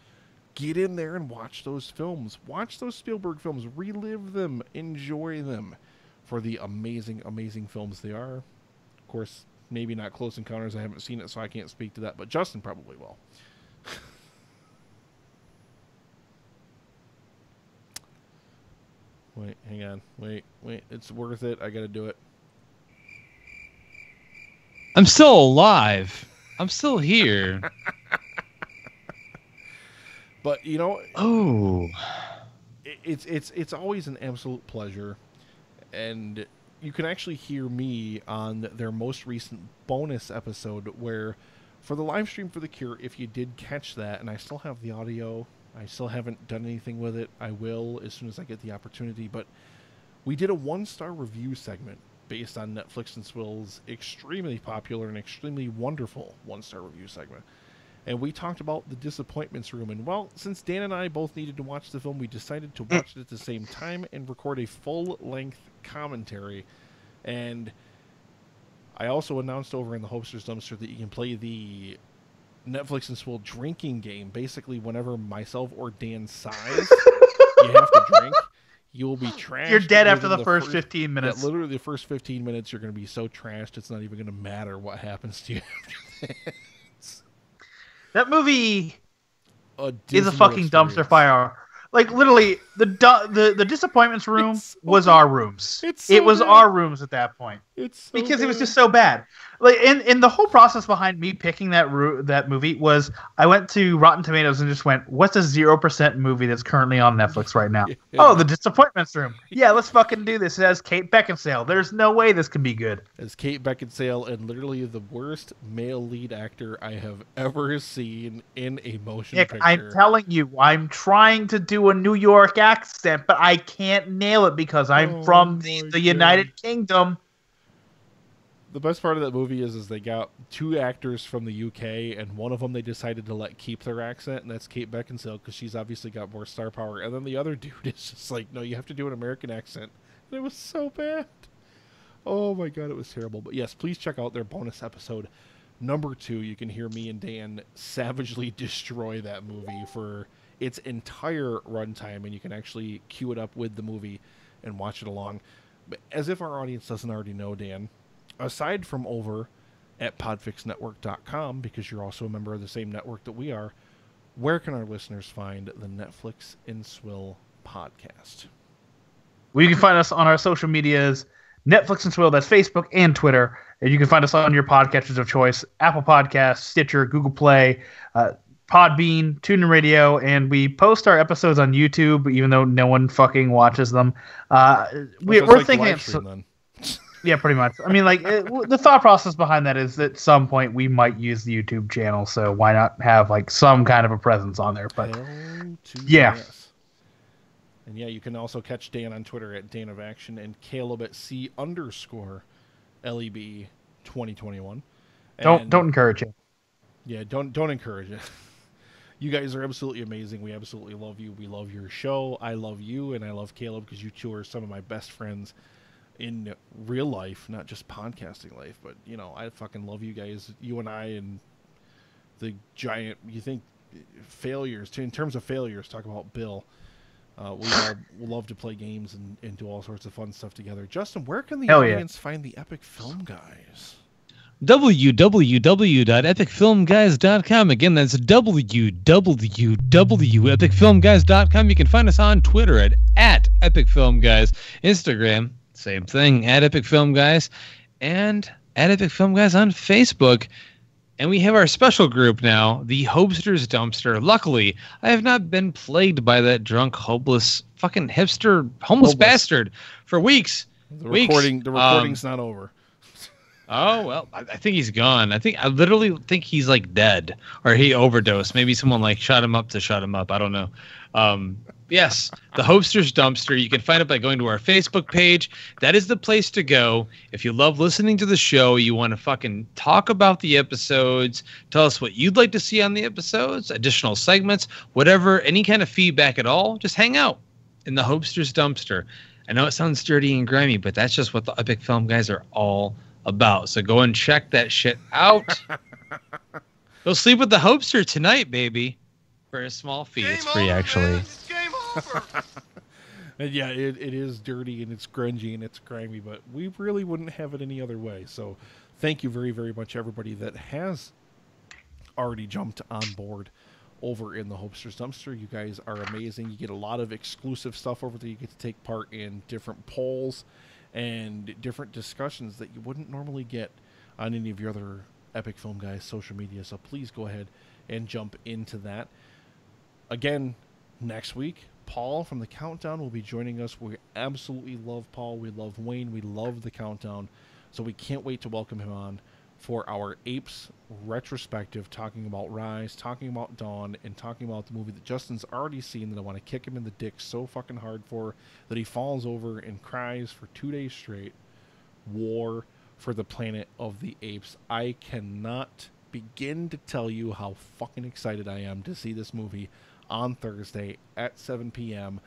Get in there and watch those films. Watch those Spielberg films. Relive them. Enjoy them for the amazing, amazing films they are. Of course, maybe not Close Encounters. I haven't seen it, so I can't speak to that, but Justin probably will. Wait, hang on. Wait. It's worth it. I gotta do it.
I'm still alive. I'm still here.
But you know,
Oh.
it's always an absolute pleasure, and you can actually hear me on their most recent bonus episode where, for the live stream for The Cure, if you did catch that, and I still have the audio, I still haven't done anything with it. I will as soon as I get the opportunity, but we did a 1-star review segment based on Netflix and Swill's extremely popular and extremely wonderful 1-star review segment. And we talked about The Disappointments Room. And, well, since Dan and I both needed to watch the film, we decided to watch it at the same time and record a full-length commentary. And I also announced over in the Hopster's Dumpster that you can play the Netflix and Swill drinking game. Basically, whenever myself or Dan sighs, you have to drink. You will be trashed.
You're dead after
within
the first 15 minutes.
Yeah, literally the first 15 minutes, you're going to be so trashed, it's not even going to matter what happens to you after that.
That movie is a
dismal
fucking dumpster
experience.
fire. Like, literally, the Disappointments room
It's so
was
bad.
our rooms.
It's so
It was
bad.
our rooms at that point.
It's so
Because it was
bad.
just so bad. Like, and the whole process behind me picking that movie was I went to Rotten Tomatoes and just went, what's a 0% movie that's currently on Netflix right now?
Yeah.
Oh, The Disappointments Room. Yeah, let's fucking do this. It has Kate Beckinsale. There's no way this can be good.
as Kate Beckinsale and literally the worst male lead actor I have ever seen in a motion
Nick,
picture.
I'm telling you, I'm trying to do a New York accent, but I can't nail it because I'm
Oh
from
my
the United Kingdom.
The best part of that movie is they got 2 actors from the UK, and one of them they decided to let keep their accent, and that's Kate Beckinsale, because she's obviously got more star power. And then the other dude is just like, no, you have to do an American accent. And it was so bad. Oh my god, it was terrible. But yes, please check out their bonus episode number 2. You can hear me and Dan savagely destroy that movie for its entire runtime, and you can actually queue it up with the movie and watch it along. But as if our audience doesn't already know, Dan, aside from over at podfixnetwork.com, because you're also a member of the same network that we are, where can our listeners find the Netflix and Swill podcast?
Well, you can find us on our social medias, Netflix and Swill, that's Facebook and Twitter. And you can find us on your podcatchers of choice, Apple Podcasts, Stitcher, Google Play, Podbean, TuneIn Radio, and we post our episodes on YouTube, even though no one fucking watches them. We're thinking it's...
then.
Yeah, pretty much. I mean, like, the thought process behind that is that at some point we might use the YouTube channel, so why not have, like, some kind of a presence on there? But
Hell to
yeah.
yes. And yeah, you can also catch Dan on Twitter at Dan of Action and Caleb at C_LEB 2021.
don't encourage it.
Yeah, don't encourage it. You guys are absolutely amazing. We absolutely love you. We love your show. I love you, and I love Caleb because you two are some of my best friends in real life, not just podcasting life. But, you know, I fucking love you guys. You and I and the giant, you think, failures. In terms of failures, talk about Bill. We all love to play games and do all sorts of fun stuff together. Justin, where can the
Hell yeah.
audience find the Epic Film Guys?
www.epicfilmguys.com. Again, that's www.epicfilmguys.com. You can find us on Twitter at @epicfilmguys, Instagram, same thing, @epicfilmguys, and @epicfilmguys on Facebook. And we have our special group now, the Hopster's Dumpster. Luckily, I have not been plagued by that drunk, hopeless, fucking hipster, homeless bastard for weeks.
The
Weeks.
recording's not over.
Oh, well, I think he's gone. I literally think he's like dead or he overdosed. Maybe someone like shot him up to shut him up. I don't know. Yes, the Hopster's Dumpster. You can find it by going to our Facebook page. That is the place to go. If you love listening to the show, you want to fucking talk about the episodes, tell us what you'd like to see on the episodes, additional segments, whatever, any kind of feedback at all, just hang out in the Hopster's Dumpster. I know it sounds dirty and grimy, but that's just what the Epic Film Guys are all about. So go and check that shit out. Go sleep with the Hopester tonight, baby. For a small fee. It's free, actually.
And yeah, it is dirty and it's grungy and it's grimy, but we really wouldn't have it any other way. So thank you very, very much, everybody that has already jumped on board over in the Hopesters Dumpster. You guys are amazing. You get a lot of exclusive stuff over there. You get to take part in different polls and different discussions that you wouldn't normally get on any of your other Epic Film Guys social media. So please go ahead and jump into that. Again, next week, Paul from the Countdown will be joining us. We absolutely love Paul. We love Wayne. We love the Countdown. So we can't wait to welcome him on for our Apes retrospective, talking about Rise, talking about Dawn, and talking about the movie that Justin's already seen that I want to kick him in the dick so fucking hard for that he falls over and cries for 2 days straight. War for the Planet of the Apes. I cannot begin to tell you how fucking excited I am to see this movie on Thursday at 7 p.m.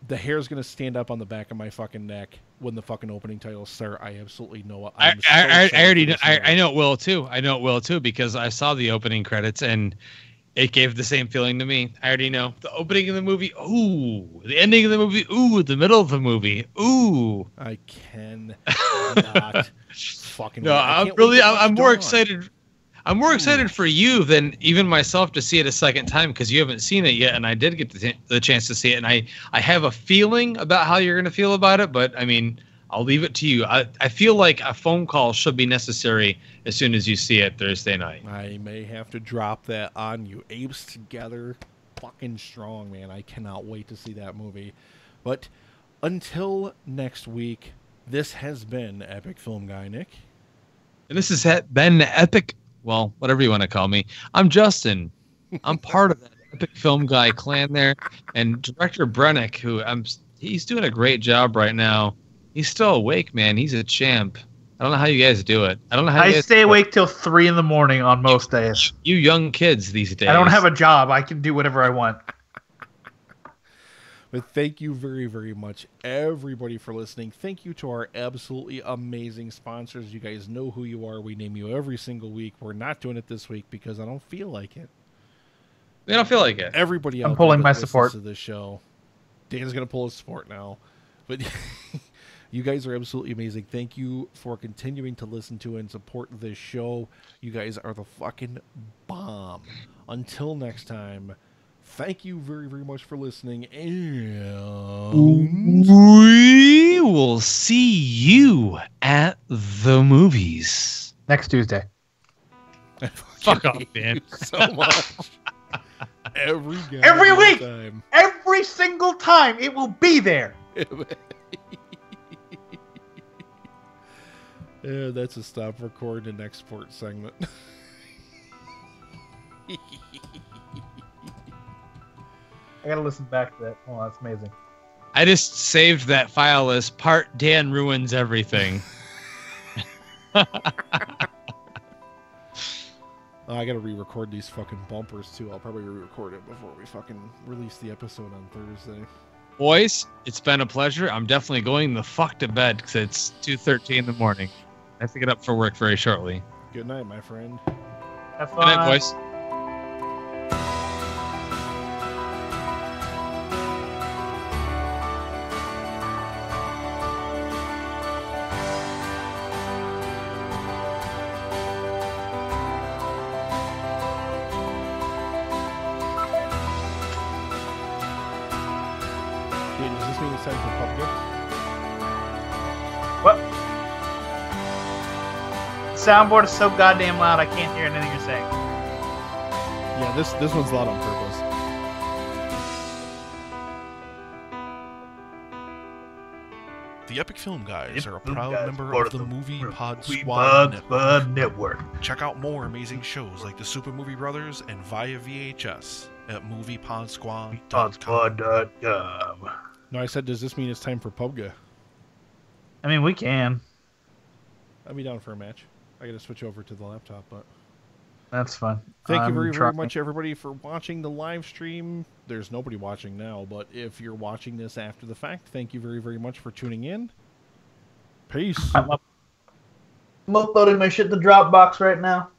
The hair's going to stand up on the back of my fucking neck when the fucking opening titles start. I absolutely know it.
I already know. I know it will too. I know it will too because I saw the opening credits and it gave the same feeling to me. I already know the opening of the movie. Ooh, the ending of the movie. Ooh, the middle of the movie. Ooh.
I cannot fucking.
No, I'm more excited. I'm more excited for you than even myself to see it a second time because you haven't seen it yet, and I did get the chance to see it, and I have a feeling about how you're going to feel about it, but I mean, I'll leave it to you. I feel like a phone call should be necessary as soon as you see it Thursday night.
I may have to drop that on you. Apes together, fucking strong, man. I cannot wait to see that movie. But until next week, this has been Epic Film Guy Nick.
And this has been Epic. Well, whatever you want to call me. I'm Justin. I'm part of that Epic Film Guy clan there. And Director Brennick, he's doing a great job right now. He's still awake, man. He's a champ. I don't know how you guys do it. I don't know how
I stay awake till 3 in the morning on most days.
You young kids these days.
I don't have a job. I can do whatever I want.
But thank you very, very much, everybody, for listening. Thank you to our absolutely amazing sponsors. You guys know who you are. We name you every single week. We're not doing it this week because I don't feel like it.
We don't feel like it.
Everybody
I'm pulling my support
to this show. Dan's going to pull his support now. But you guys are absolutely amazing. Thank you for continuing to listen to and support this show. You guys are the fucking bomb. Until next time. Thank you very, very much for listening, and
we will see you at the movies
next Tuesday.
Fuck off, man.
So much. Every
week,
time.
Every single time, it will be there.
Yeah, that's a stop record and export segment.
I gotta listen back to that. Oh, that's amazing.
I just saved that file as part Dan ruins everything.
I gotta re-record these fucking bumpers too. I'll probably re-record it before we fucking release the episode on Thursday.
Boys, it's been a pleasure. I'm definitely going the fuck to bed because it's 2:13 in the morning. I have to get up for work very shortly.
Good night, my friend.
Have fun.
Good night, boys.
Does this mean it's time for PUBG?
What? The soundboard is so goddamn loud I can't hear anything you're saying.
Yeah, this one's loud on purpose. The Epic Film Guys are a proud member of the Movie Pod Squad
Network.
Check out more amazing shows like the Super Movie Brothers and Via VHS at MoviePodSquad.com. No, I said, does this mean it's time for PUBG?
I mean, we can.
I'd be down for a match. I gotta switch over to the laptop, but
that's fun.
Thank you very, very much, everybody, for watching the live stream. There's nobody watching now, but if you're watching this after the fact, thank you very, very much for tuning in. Peace.
I'm uploading my shit to Dropbox right now.